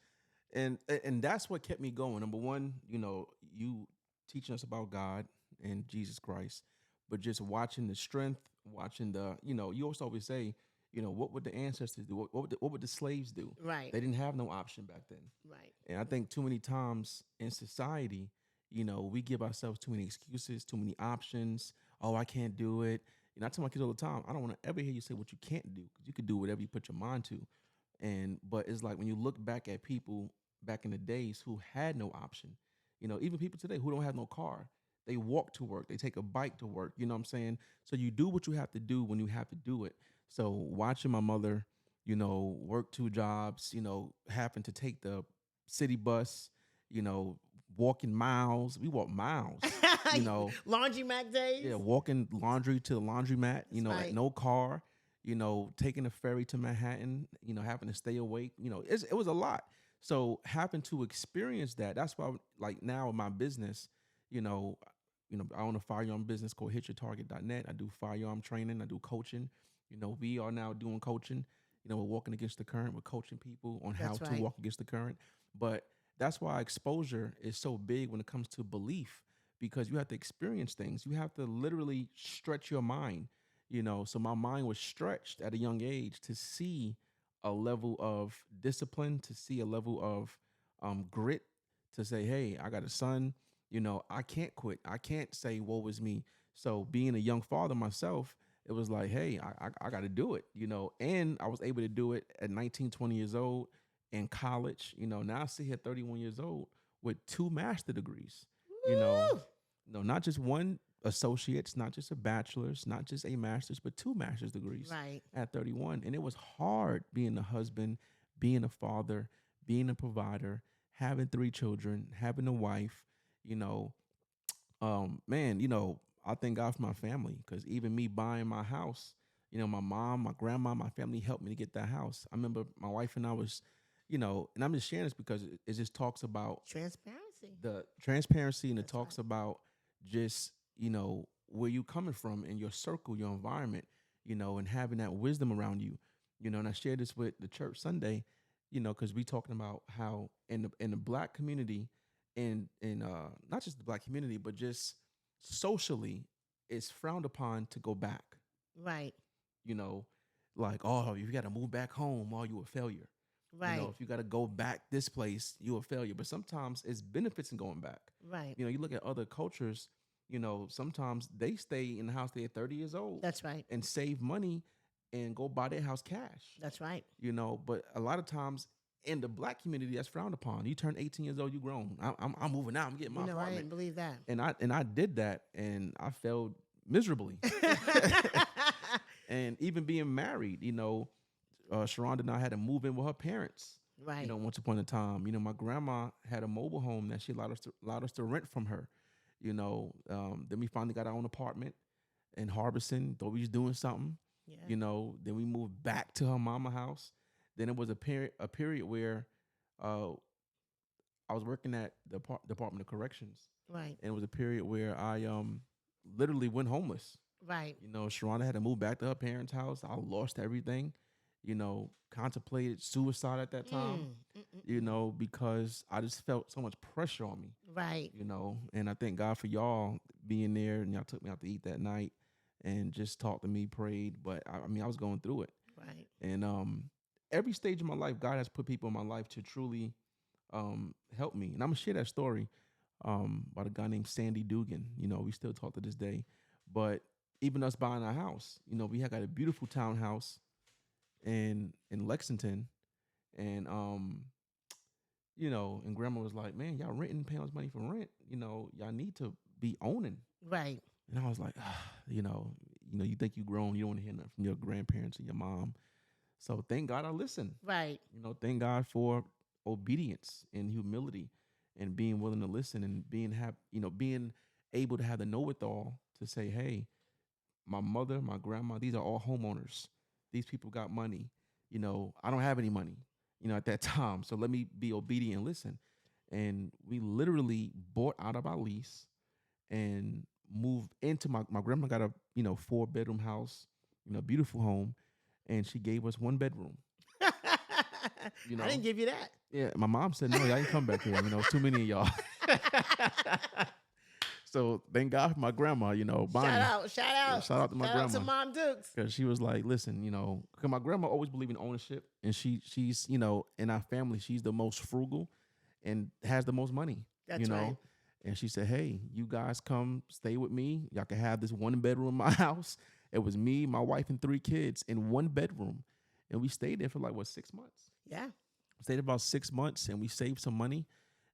and that's what kept me going. Number one, you teaching us about God and Jesus Christ, but just watching the strength, watching the, you also always say, what would the ancestors do? What would the slaves do? Right. They didn't have no option back then. Right. And I think too many times in society, we give ourselves too many excuses, too many options. Oh, I can't do it. I tell my kids all the time, I don't want to ever hear you say what you can't do, because you could do whatever you put your mind to. But it's like when you look back at people back in the days who had no option, even people today who don't have no car, they walk to work, they take a bike to work. You know what I'm saying? So you do what you have to do when you have to do it. So watching my mother, work 2 jobs, having to take the city bus, walking miles. We walk miles, Laundromat days. Yeah, walking laundry to the laundromat, right. at no car, taking a ferry to Manhattan, having to stay awake. It was a lot. So having to experience that, that's why, like now in my business, I own a firearm business called hityourtarget.net. I do firearm training. I do coaching. We are now doing coaching. We're walking against the current. We're coaching people on how to walk against the current. But that's why exposure is so big when it comes to belief, because you have to experience things. You have to literally stretch your mind. So my mind was stretched at a young age to see a level of discipline, to see a level of grit, to say, hey, I got a son. I can't quit. I can't say, woe is me. So being a young father myself, it was like, hey, I got to do it, and I was able to do it at 19, 20 years old in college. Now I sit here 31 years old with 2 master degrees, no, not just one associate's, not just a bachelor's, not just a master's, but 2 master's degrees at 31. And it was hard being a husband, being a father, being a provider, having 3 children, having a wife, man, I thank God for my family, because even me buying my house, my mom, my grandma, my family helped me to get that house. I remember my wife and I was, and I'm just sharing this because it just talks about transparency, and it talks about just, where you coming from in your circle, your environment, and having that wisdom around you, and I shared this with the church Sunday. because we talking about how in the black community, and not just the black community, but just socially, it's frowned upon to go back. Right. You know, like, oh, if you got to move back home, oh, you a failure. Right. If you got to go back this place, you a failure. But sometimes it's benefits in going back. Right. You look at other cultures. Sometimes they stay in the house they're 30 years old That's right. and save money and go buy their house cash. That's right. But a lot of times in the black community, that's frowned upon. You turn 18 years old, you grown. I'm moving out. I'm getting my I apartment. didn't believe that. And I did that, and I failed miserably. And even being married, Sharonda and I had to move in with her parents. Right. Once upon a time, my grandma had a mobile home that she allowed us to rent from her. Then we finally got our own apartment in Harbison. Thought we was doing something. Yeah. Then we moved back to her mama house. Then it was a period where I was working at the Department of Corrections. Right. And it was a period where I literally went homeless. Right. Sharonda had to move back to her parents' house. I lost everything. Contemplated suicide at that time. Because I just felt so much pressure on me. Right. And I thank God for y'all being there, and y'all took me out to eat that night and just talked to me, prayed. But I was going through it. Right. And every stage of my life, God has put people in my life to truly help me. And I'm gonna share that story about a guy named Sandy Dugan. We still talk to this day. But even us buying our house, we had got a beautiful townhouse in Lexington, and and grandma was like, man, y'all renting, paying us money for rent, y'all need to be owning. Right. And I was like, you think you grown, you don't want to hear nothing from your grandparents and your mom. So thank God I listened. Right. Thank God for obedience and humility and being willing to listen and being able to have the know-it-all to say, hey, my mother, my grandma, these are all homeowners. These people got money. I don't have any money, at that time. So let me be obedient and listen. And we literally bought out of our lease and moved into my grandma got a 4-bedroom house, beautiful home, and she gave us 1 bedroom. I didn't give you that. Yeah, my mom said no, y'all ain't come back here. Too many of y'all. So thank God for my grandma. Bonnie. Shout out To my grandma. Shout out to Mom Dukes. Because she was like, listen, because my grandma always believed in ownership, and she's in our family, she's the most frugal and has the most money. That's right. And she said, hey, you guys come stay with me. Y'all can have this 1 bedroom in my house. It was me, my wife, and 3 kids in 1 bedroom. And we stayed there for 6 months. Yeah. Stayed about 6 months, and we saved some money,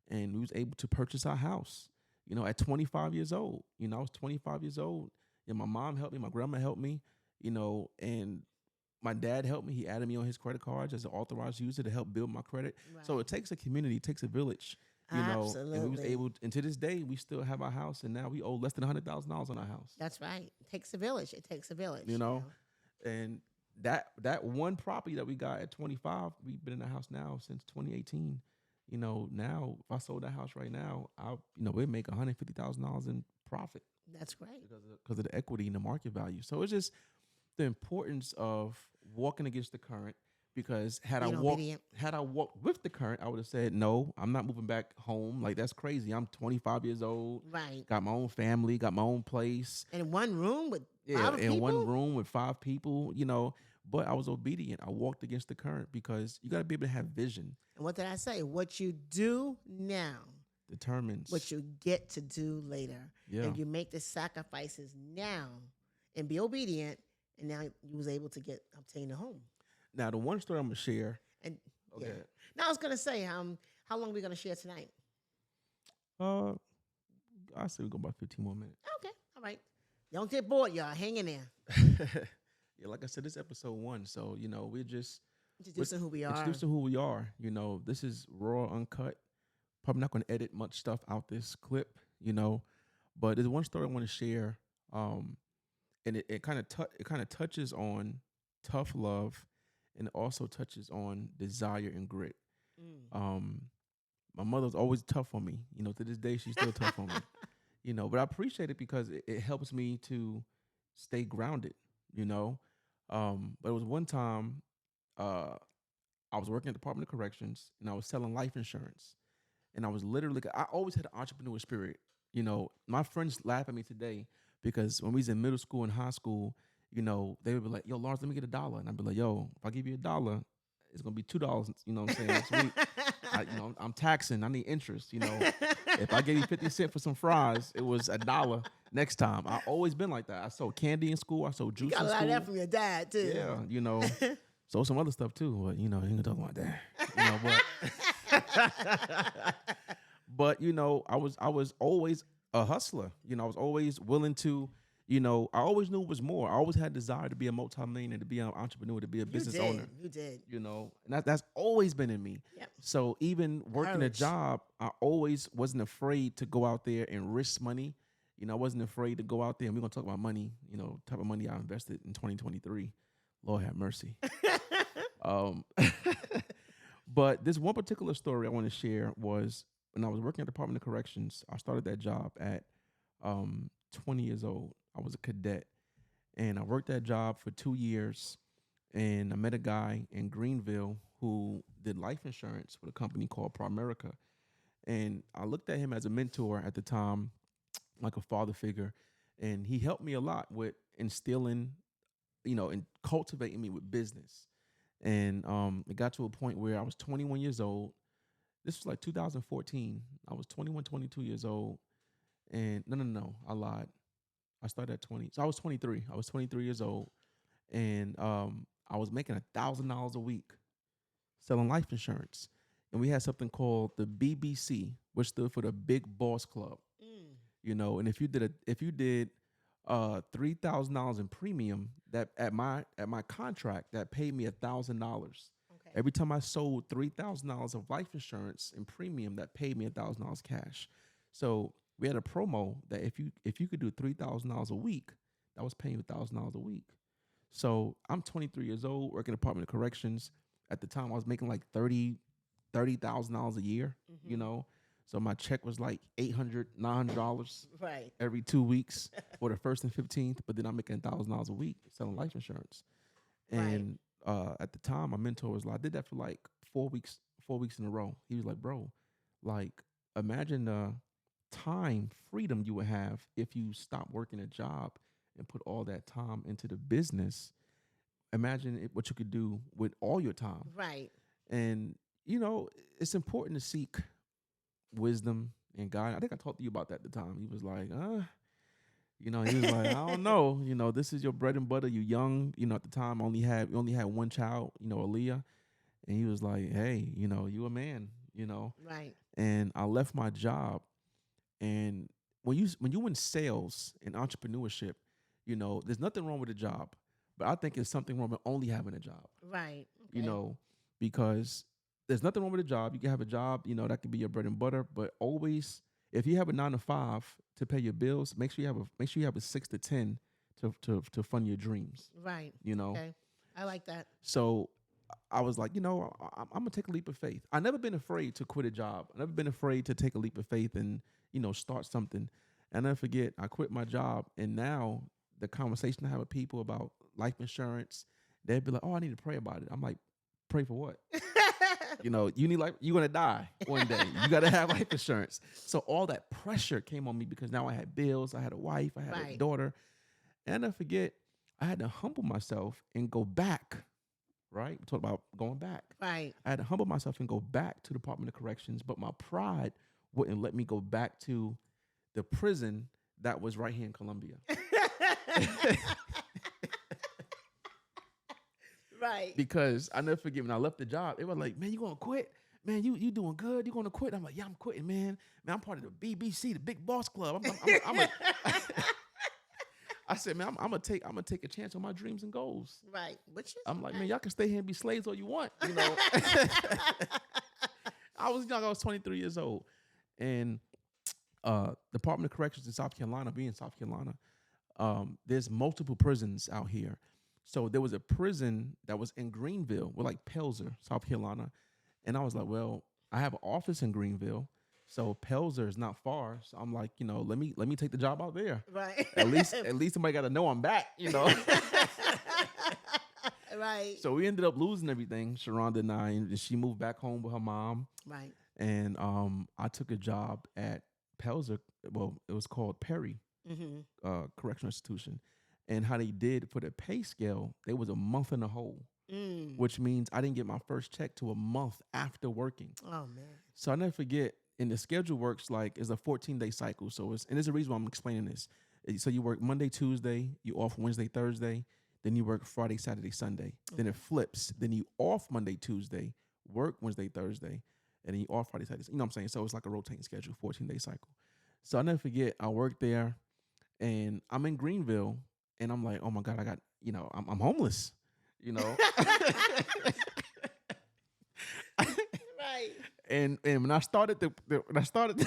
and we was able to purchase our house, at 25 years old. I was 25 years old, and my mom helped me, my grandma helped me, and my dad helped me. He added me on his credit cards as an authorized user to help build my credit. Right. So it takes a community, it takes a village. Absolutely. And we was able, and to this day, we still have our house, and now we owe less than $100,000 on our house. That's right. It takes a village. It takes a village. And that one property that we got at 25, we've been in the house now since 2018. Now if I sold that house right now, we'd make $150,000 in profit. That's great. Because of the equity and the market value. So it's just the importance of walking against the current. Because had I walked with the current, I would have said, no, I'm not moving back home. Like, that's crazy. I'm 25 years old. Right. Got my own family, got my own place. In one room with 5 people? In one room with 5 people, But I was obedient. I walked against the current because you got to be able to have vision. And what did I say? What you do now determines what you get to do later. Yeah. And you make the sacrifices now and be obedient, and now you was able to obtain a home. Now, the one story I'm going to share. And yeah. Now, I was going to say, how long are we going to share tonight? I say we go about 15 more minutes. Okay. All right. Don't get bored, y'all. Hang in there. Yeah, like I said, this is episode 1. So, we're just introducing who we are. Introducing who we are. This is raw, uncut. Probably not going to edit much stuff out this clip, But there's one story I want to share. And it kind of touches on tough love, and it also touches on desire and grit. My mother's always tough on me. To this day, she's still tough on me. But I appreciate it because it helps me to stay grounded, But it was one time I I was working at the Department of Corrections, and I was selling life insurance. And I was literally, I always had an entrepreneur spirit. My friends laugh at me today because when we was in middle school and high school, they would be like, yo, Lawrence, let me get $1. And I'd be like, yo, if I give you $1, it's going to be $2, you know what I'm saying, next week. I'm taxing. I need interest. If I gave you 50 cents for some fries, it was $1 next time. I always been like that. I sold candy in school. I sold juice You got in a lot school. of that from your dad too. Yeah, sold some other stuff too. But you ain't gonna talk about that. But I was always a hustler. I was always willing to. I always knew it was more. I always had desire to be a multimillionaire, to be an entrepreneur, to be a business owner. You did. And that's always been in me. Yep. So even working a job, I always wasn't afraid to go out there and risk money. I wasn't afraid to go out there, and we're gonna talk about money. Type of money I invested in 2023. Lord have mercy. But this one particular story I want to share was when I was working at the Department of Corrections. I started that job at 20 years old. I was a cadet, and I worked that job for 2 years. And I met a guy in Greenville who did life insurance with a company called Primerica. And I looked at him as a mentor at the time, like a father figure. And he helped me a lot with instilling, and cultivating me with business. And it got to a point where I was 21 years old. This was like 2014. I was 21, 22 years old. And no, I lied. I started at 20. So I was 23. I was 23 years old. And I was making $1,000 a week selling life insurance. And we had something called the BBC, which stood for the Big Boss Club. And if you did $3,000 in premium, that at my contract, that paid me $1,000. Okay. Every time I sold $3,000 of life insurance in premium, that paid me $1,000 cash. So we had a promo that if you could do $3,000 a week, that was paying you $1,000 a week. So I'm 23 years old, working at the Department of Corrections. At the time, I was making like $30,000 a year. So my check was like $800, $900 right every 2 weeks for the 1st and 15th. But then I'm making $1,000 a week selling life insurance. And at the time, my mentor was like, I did that for like 4 weeks in a row. He was like, bro, like imagine the time freedom you would have if you stopped working a job and put all that time into the business. Imagine what you could do with all your time. Right. And, it's important to seek wisdom and God. I think I talked to you about that at the time. He was like, he was like, I don't know. This is your bread and butter. You young, at the time, we only had one child, Aaliyah. And he was like, hey, you a man, Right. And I left my job. And when you in sales and entrepreneurship, there's nothing wrong with a job, but I think there's something wrong with only having a job. Right. Okay. Because there's nothing wrong with a job. You can have a job, that can be your bread and butter, but always, if you have a 9 to 5 to pay your bills, make sure you have a 6 to 10 to fund your dreams. Right. Okay. I like that. So I was like, I'm gonna take a leap of faith. I never been afraid to quit a job. I never been afraid to take a leap of faith and start something. And I never forget, I quit my job, and now the conversation I have with people about life insurance, they'd be like, "Oh, I need to pray about it." I'm like, "Pray for what?" You need you're gonna die one day. You gotta have life insurance. So all that pressure came on me because now I had bills, I had a wife, I had a daughter, and I forget, I had to humble myself and go back. Right, we talked about going back. Right, I had to humble myself and go back to the Department of Corrections, but my pride wouldn't let me go back to the prison that was right here in Columbia. Right. Because I never forget when I left the job, it was like, man, you gonna quit? Man, you doing good? You gonna quit? I'm like, yeah, I'm quitting, man. Man, I'm part of the BBC, the Big Boss Club. I said, man, I'm gonna take a chance on my dreams and goals. Right. Which is I'm like, man, y'all can stay here and be slaves all you want. I was young. I was 23 years old, and Department of Corrections in South Carolina, being South Carolina, there's multiple prisons out here. So there was a prison that was in Greenville, with like Pelzer, South Carolina, and I was like, well, I have an office in Greenville, so Pelzer is not far. So I'm like, let me take the job out there. Right. At least somebody got to know I'm back. Right. So we ended up losing everything, Sharonda and I, and she moved back home with her mom. Right. And I took a job at Pelzer. Well, it was called Perry Mm-hmm. Correctional Institution. And how they did for the pay scale, they was a month in the hole, Mm. which means I didn't get my first check to a month after working. Oh man. So I never forget. And the schedule works like it's a 14-day cycle. So it's, and there's a reason why I'm explaining this. So you work Monday, Tuesday, you off Wednesday, Thursday, then you work Friday, Saturday, Sunday. Then it flips. Then you off Monday, Tuesday, work Wednesday, Thursday, and then you off Friday, Saturday. You know what I'm saying? So it's like a rotating schedule, 14-day cycle. So I never forget. I worked there, and I'm in Greenville, and I'm like, oh my God, I got, I'm homeless, you know. Right. And when I started when I started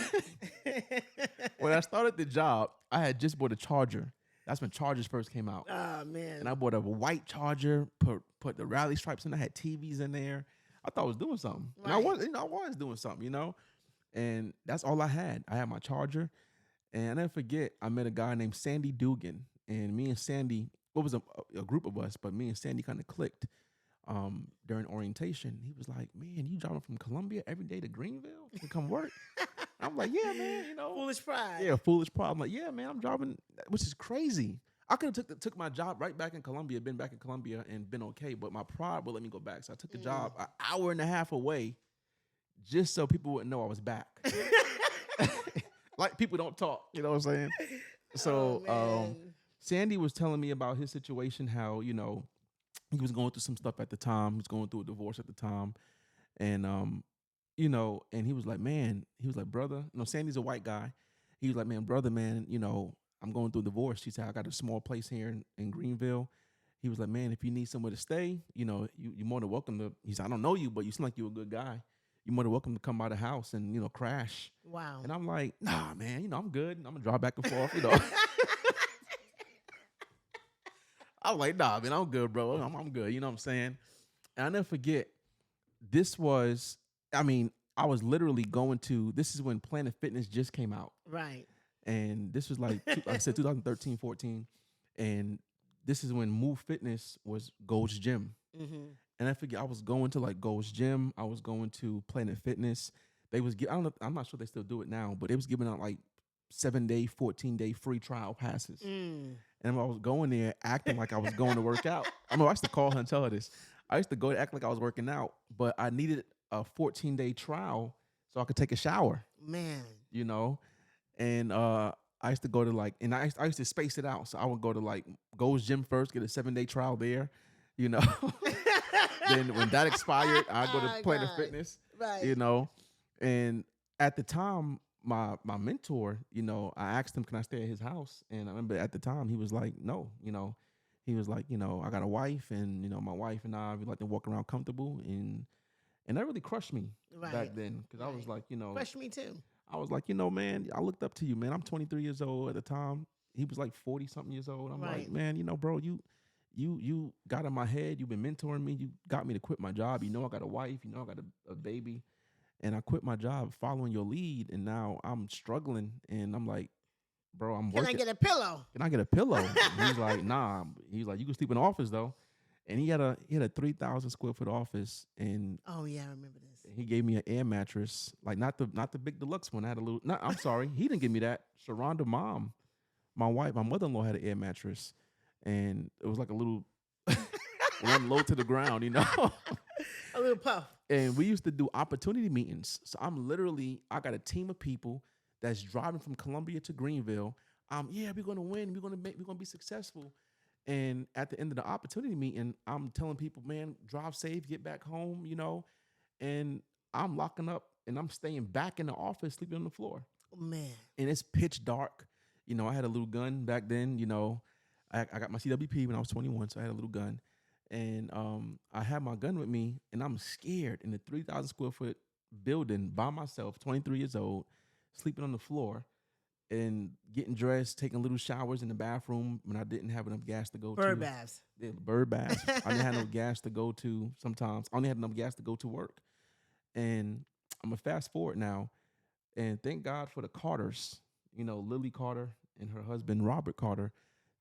when I started the job, I had just bought a charger. That's when chargers first came out. Oh man. And I bought a white charger, put the rally stripes in. I had TVs in there. I thought I was doing something. And Right. I was doing something. And that's all I had. I had my charger. And I never forget, I met a guy named Sandy Dugan. And me and Sandy, it was a group of us, but me and Sandy kind of clicked during orientation. He was like, man, you driving from Columbia every day to Greenville to come work? I'm like, yeah, man, Foolish pride. Yeah, foolish pride. I'm like, yeah, man, I'm driving, which is crazy. I could have took my job right back in Columbia, been back in Columbia and been okay, but my pride would let me go back. So I took a job an hour and a half away just so people wouldn't know I was back. Like people don't talk, you know what I'm saying? So Sandy was telling me about his situation, how, he was going through some stuff at the time. He was going through a divorce at the time. And and he was like, man, brother, Sandy's a white guy. He was like, man, brother, man, I'm going through a divorce. He said, I got a small place here in Greenville. He was like, man, if you need somewhere to stay, you're more than welcome to. He said, I don't know you, but you seem like you're a good guy. You're more than welcome to come by the house and, crash. Wow. And I'm like, nah, man, I'm good. I'm going to drive back and forth, I'm like, nah, man, I'm good, bro. I'm good. You know what I'm saying? And I never forget, I was literally this is when Planet Fitness just came out. Right. And this was like I said, 2013, 14. And this is when Move Fitness was Gold's Gym. Mm-hmm. And I forget, I was going to like Gold's Gym. I was going to Planet Fitness. They was, I don't know, I'm not sure they still do it now, but they was giving out like 7-day, 14-day free trial passes. Mm. And I was going there acting like I was going to work out. I used to call her and tell her this. I used to go act like I was working out, but I needed a 14-day trial so I could take a shower. Man. And I used to go to and I used to space it out. So I would go to like Gold's Gym first, get a 7-day trial there, Then when that expired, I go to Planet Fitness, right. And at the time, my mentor, I asked him, can I stay at his house? And I remember at the time he was like, no, he was like, I got a wife, and my wife and I, we like to walk around comfortable, and that really crushed me back then, because I was like, crushed me too. I was like, man, I looked up to you, man. I'm 23 years old at the time. He was like 40 something years old. I'm like, man, bro, you got in my head. You've been mentoring me. You got me to quit my job. I got a wife. I got a baby. And I quit my job following your lead. And now I'm struggling. And I'm like, bro, I'm working. Can I get a pillow? Can I get a pillow? He's like, nah. He's like, you can sleep in the office though. And he had a 3,000 square foot office. And oh yeah, I remember this. He gave me an air mattress, like not the big deluxe one. I had a little. No, I'm sorry, he didn't give me that. Sharonda mom, my mother-in-law had an air mattress, and it was like a little one low to the ground, A little puff. And we used to do opportunity meetings. So I got a team of people that's driving from Columbia to Greenville. Yeah, we're gonna win. We're gonna be successful. And at the end of the opportunity meeting, I'm telling people, man, drive safe, get back home, And I'm locking up and I'm staying back in the office, sleeping on the floor. Oh, man. And it's pitch dark. I had a little gun back then. I got my CWP when I was 21, so I had a little gun. And I had my gun with me, and I'm scared in the 3,000 square foot building by myself, 23 years old, sleeping on the floor and getting dressed, taking little showers in the bathroom when I didn't have enough gas to go to. Bird baths. Yeah, bird baths. I didn't have no gas to go to sometimes. I only had enough gas to go to work. And I'm going to fast forward now. And thank God for the Carters, Lily Carter and her husband, Robert Carter.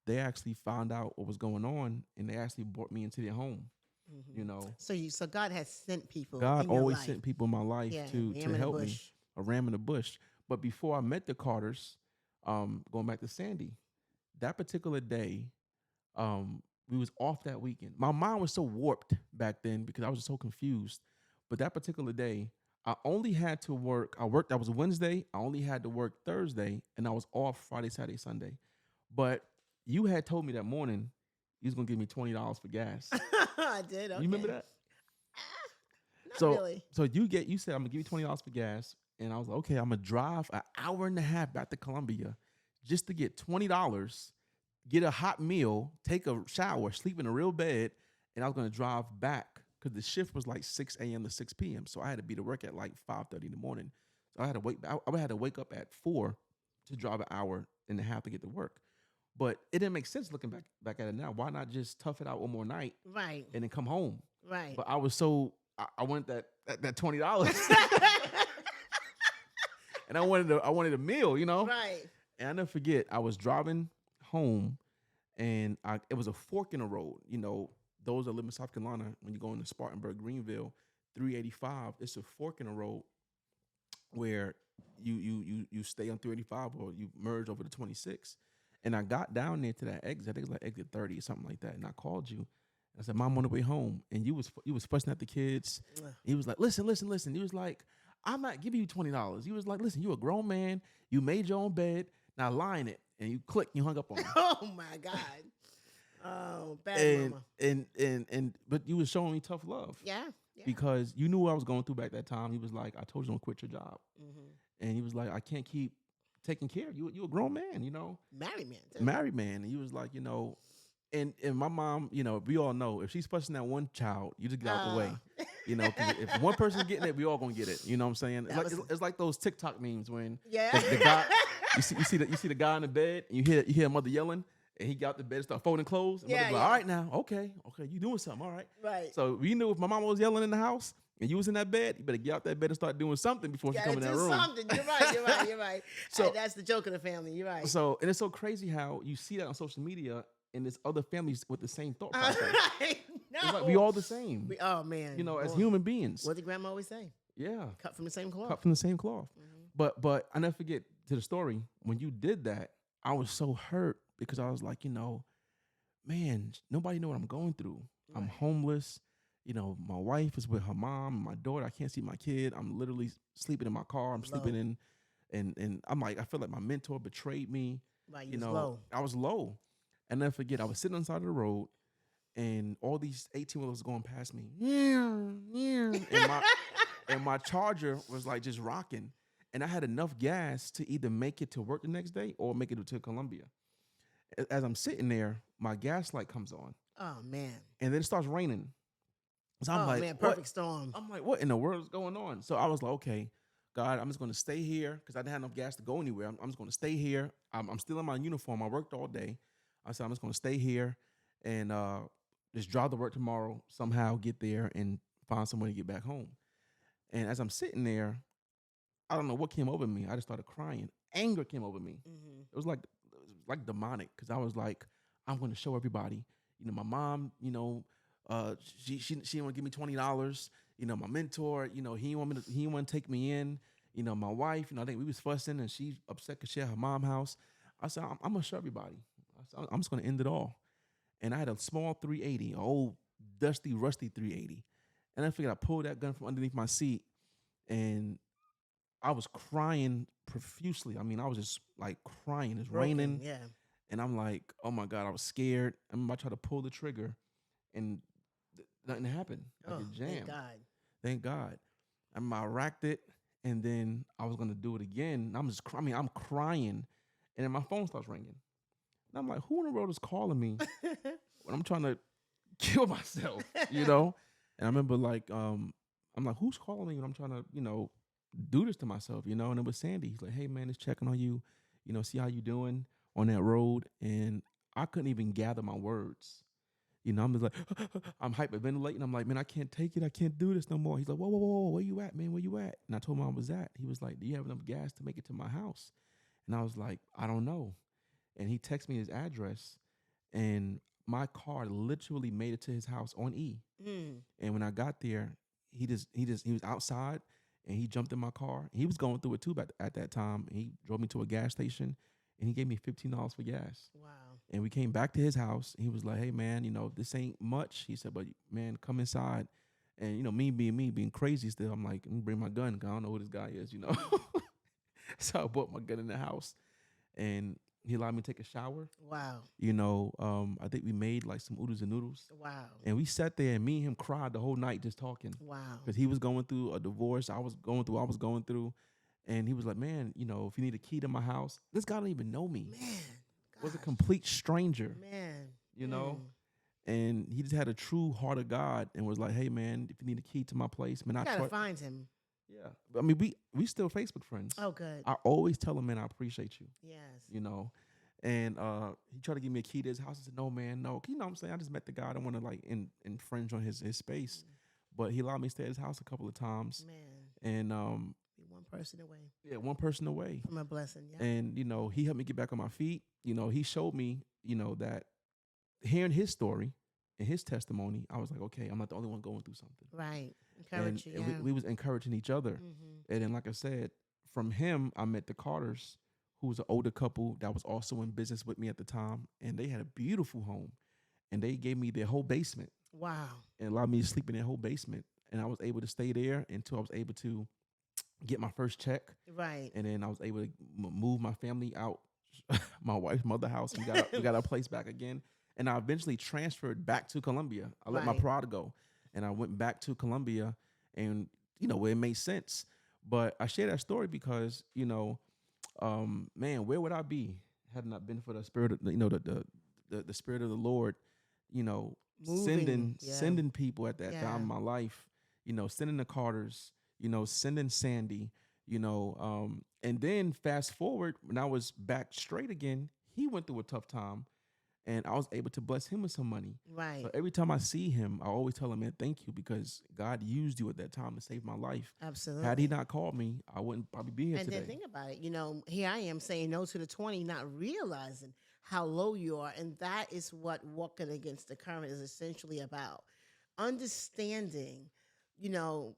They actually found out what was going on, and they actually brought me into their home. Hmm. You know, So God has sent people God in your always life. sent people in my life Yeah, to ram in the help me, bush. a ram in the bush. But before I met the Carters, going back to Sandy, that particular day, we was off that weekend. My mind was so warped back then because I was just so confused. But that particular day, I only had to work. I worked. That was Wednesday. I only had to work Thursday, and I was off Friday, Saturday, Sunday. But you had told me that morning you was gonna give me $20 for gas. I did. You remember Okay. that? Ah, not So really. so you said I'm gonna give you $20 for gas, and I was like, okay, I'm gonna drive an hour and a half back to Columbia just to get $20, get a hot meal, take a shower, sleep in a real bed, and I was gonna drive back because the shift was like 6 a.m. to 6 p.m. So I had to be to work at like 5:30 in the morning. So I had to wait. I had to wake up at 4 to drive an hour and a half to get to work. But it didn't make sense looking back at it now. Why not just tough it out one more night Right. and then come home? Right. But I was so I wanted that $20, and I wanted a meal, Right. And I never forget. I was driving home, and it was a fork in the road. Those that live in South Carolina, when you go into Spartanburg, Greenville, 385, it's a fork in the road where you stay on 385 or you merge over to 26. And I got down there to that exit. I think it was like exit 30 or something like that. And I called you. I said, Mom, on the way home. And you was fussing at the kids. He was like, listen, listen, listen. He was like, I'm not giving you $20. He was like, listen, you a grown man. You made your own bed. Now line it. And you click, you hung up on him. Oh my God. Oh, bad and, mama. but you was showing me tough love. Yeah. Yeah. Because you knew what I was going through back that time. He was like, I told you don't quit your job. Mm-hmm. And he was like, I can't keep taking care of you. You a grown man, Married man. Too. married man. And he was like, and my mom, we all know if she's fussing at one child, you just get out the way. 'Cause if one person's getting it, we all gonna get it. You know what I'm saying? It's like those TikTok memes when Yeah. the guy you see the guy in the bed and you hear a mother yelling and he got out the bed and start folding clothes. And Yeah, mother's like, yeah. all right now, okay, you doing something, all right. Right. So we knew if my mama was yelling in the house and you was in that bed, you better get out that bed and start doing something before she come in that room. Something. You're right. You're right. You're right. So- That's the joke of the family. You're right. So and it's so crazy how you see that on social media and there's other families with the same thought process. No. It's like we all the same. Oh man. As Boy. human beings. What did grandma always say? Yeah. Cut from the same cloth. Cut from the same cloth. Mhm. But I never forget to the story when you did that. I was so hurt because I was like, man, nobody know what I'm going through. I'm Right. homeless. My wife is with her mom, my daughter. I can't see my kid. I'm literally sleeping in my car. I'm sleeping Low. and I'm like, I feel like my mentor betrayed me. Right. You was low. I was low. And never forget, I was sitting on the side of the road and all these 18-wheelers going past me. And my charger was like just rocking. And I had enough gas to either make it to work the next day or make it to Columbia. As I'm sitting there, my gas light comes on. Oh man. And then it starts raining. So I'm Oh like, man. what? Perfect storm. I'm like, what in the world is going on? So I was like, okay, God, I'm just going to stay here because I didn't have enough gas to go anywhere. I'm just going to stay here. I'm still in my uniform. I worked all day. I said, I'm just going to stay here and just drive to work tomorrow, somehow get there and find some way to get back home. And as I'm sitting there, I don't know what came over me. I just started crying. Anger came over me. Mm-hmm. It was like demonic because I was like, I'm going to show everybody. My mom, she didn't want to give me $20. My mentor, he didn't want to take me in. My wife, I think we was fussing and she upset because she had her mom's house. I said, I'm going to show everybody. I said, I'm just going to end it all. And I had a small 380, an old dusty, rusty 380. And I figured I pulled that gun from underneath my seat and I was crying profusely. I mean, I was just like crying. It's raining. Yeah. And I'm like, oh my God, I was scared. I tried to pull the trigger and nothing happened. Like it jammed. Thank God. Thank God. I racked it and then I was going to do it again. I'm crying. And then my phone starts ringing. And I'm like, who in the world is calling me when I'm trying to kill myself, And I remember like, I'm like, who's calling me when I'm trying to, do this to myself, And it was Sandy. He's like, hey man, just checking on you, see how you doing on that road. And I couldn't even gather my words. I'm just like, I'm hyperventilating. I'm like, man, I can't take it. I can't do this no more. He's like, whoa, whoa, whoa, where you at, man? Where you at? And I told him I was at. He was like, do you have enough gas to make it to my house? And I was like, I don't know. And he texted me his address. And my car literally made it to his house on E. Mm. And when I got there, he was outside and he jumped in my car. He was going through it too at that time. And he drove me to a gas station and he gave me $15 for gas. Wow. And we came back to his house. He was like, "Hey man, this ain't much." He said, "But man, come inside." And me being crazy still, I'm like, "I'm gonna bring my gun 'cause I don't know who this guy is." So I brought my gun in the house, and he allowed me to take a shower. Wow. I think we made like some oodles and noodles, Wow. and we sat there, and me and him cried the whole night just talking Wow. because he was going through a divorce. I was going through. I was going through, and he was like, "Man, if you need a key to my house, this guy don't even know me. Man. Was a Gosh. complete stranger, Man. you know." And he just had a true heart of God and was like, "Hey man, if you need a key to my place, man, You I gotta try." find him. Yeah, I mean, we still Facebook friends. Oh, good. I always tell him, "Man, I appreciate you." Yes. And he tried to give me a key to his house. I said, "No, man, no." You know what I'm saying? I just met the guy. I don't want to like infringe on his space. But he allowed me to stay at his house a couple of times. Man. And Be one person away yeah, one person away. from a blessing. Yeah. And he helped me get back on my feet. He showed me, that hearing his story and his testimony, I was like, okay, I'm not the only one going through something. Right. And, Encourage you. and Yeah. we was encouraging each other. Mm-hmm. And then, like I said, from him, I met the Carters, who was an older couple that was also in business with me at the time. And they had a beautiful home. And they gave me their whole basement Wow. and allowed me to sleep in their whole basement. And I was able to stay there until I was able to get my first check. Right. And then I was able to move my family out, my wife's mother house. We got our place back again. And I eventually transferred back to Columbia. I let my Right. prod go. And I went back to Columbia and, it made sense. But I share that story because, man, where would I be had it not been for the spirit of, the spirit of the Lord, Moving. Yeah. sending people at that Yeah. time in my life, sending the Carters, sending Sandy, and then fast forward when I was back straight again, he went through a tough time and I was able to bless him with some money. Right. So every time I see him, I always tell him, "Man, thank you because God used you at that time to save my life. Absolutely. Had he not called me, I wouldn't probably be here And today." then think about it. Here I am saying no to the 20, not realizing how low you are. And that is what walking against the current is essentially about. Understanding,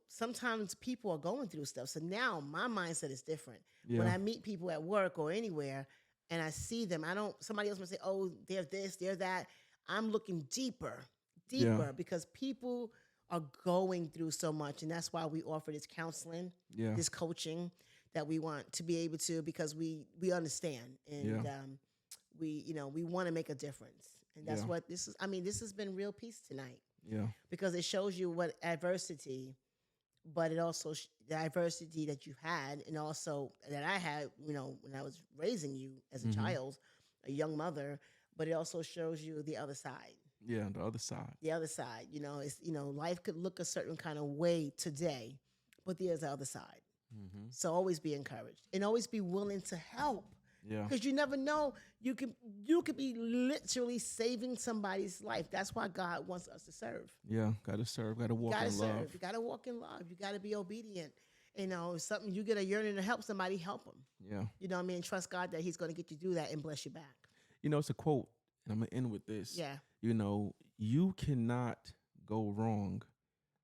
sometimes people are going through stuff. So now my mindset is different. When Yeah. I meet people at work or anywhere and I see them, somebody else might say, "Oh, they're this, they're that." I'm looking deeper Yeah. because people are going through so much. And that's why we offer this counseling, Yeah. this coaching that we want to be able to, because we understand and Yeah. we want to make a difference. And that's Yeah. what this is. This has been real peace tonight Yeah. because it shows you what adversity, but it also the adversity that you had and also that I had, when I was raising you as a Mhm. child, a young mother, but it also shows you the other side. Yeah. The other side. The other side, life could look a certain kind of way today, but there's the other side. Mm-hmm. So always be encouraged and always be willing to help. Yeah. Because you never know, you could be literally saving somebody's life. That's why God wants us to serve. Yeah. Gotta serve. Gotta walk Gotta in serve. love. You gotta walk in love. You gotta be obedient. Something you get a yearning to help somebody, help them. Yeah. You know what I mean? Trust God that He's going to get you to do that and bless you back. It's a quote, and I'm gonna end with this. Yeah. You cannot go wrong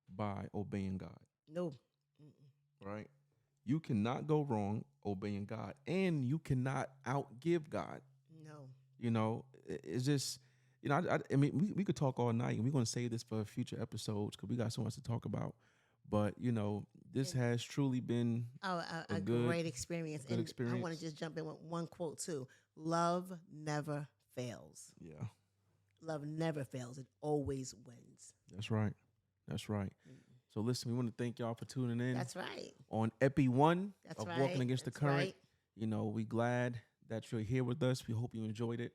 by obeying God. No. Right? You cannot go wrong obeying God, and you cannot outgive God. No. It's just, I mean, we could talk all night, and we're gonna save this for future episodes because we got so much to talk about. But this has truly been A great experience. good And experience. I want to just jump in with one quote too. Love never fails. Yeah, Love never fails. It always wins. that's right. That's right. So listen, we want to thank y'all for tuning in. That's right. On Epi 1 That's of right. Walking Against the That's Current. right. We glad that you're here with us. We hope you enjoyed it.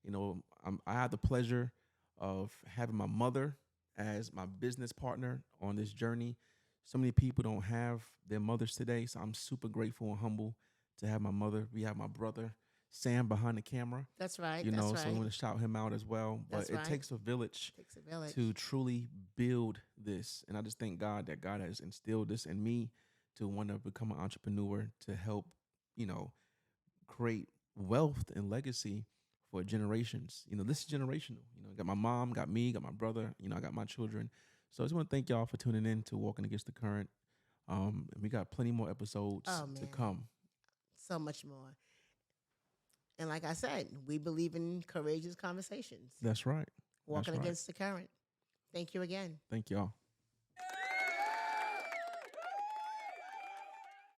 I had the pleasure of having my mother as my business partner on this journey. So many people don't have their mothers today, so I'm super grateful and humble to have my mother. We have my brother, Sam, behind the camera. That's right. So That's we right. want to shout him out as well. But That's it right. takes a village Takes a village. to truly build this. And I just thank God that God has instilled this in me to want to become an entrepreneur to help, create wealth and legacy for generations. This is generational. Got my mom, got me, got my brother. I got my children. So I just want to thank y'all for tuning in to Walking Against the Current. And we got plenty more episodes Oh to man, come. so much more. And like I said, we believe in courageous conversations, That's right. That's walking right. against the current. Thank you again. Thank y'all.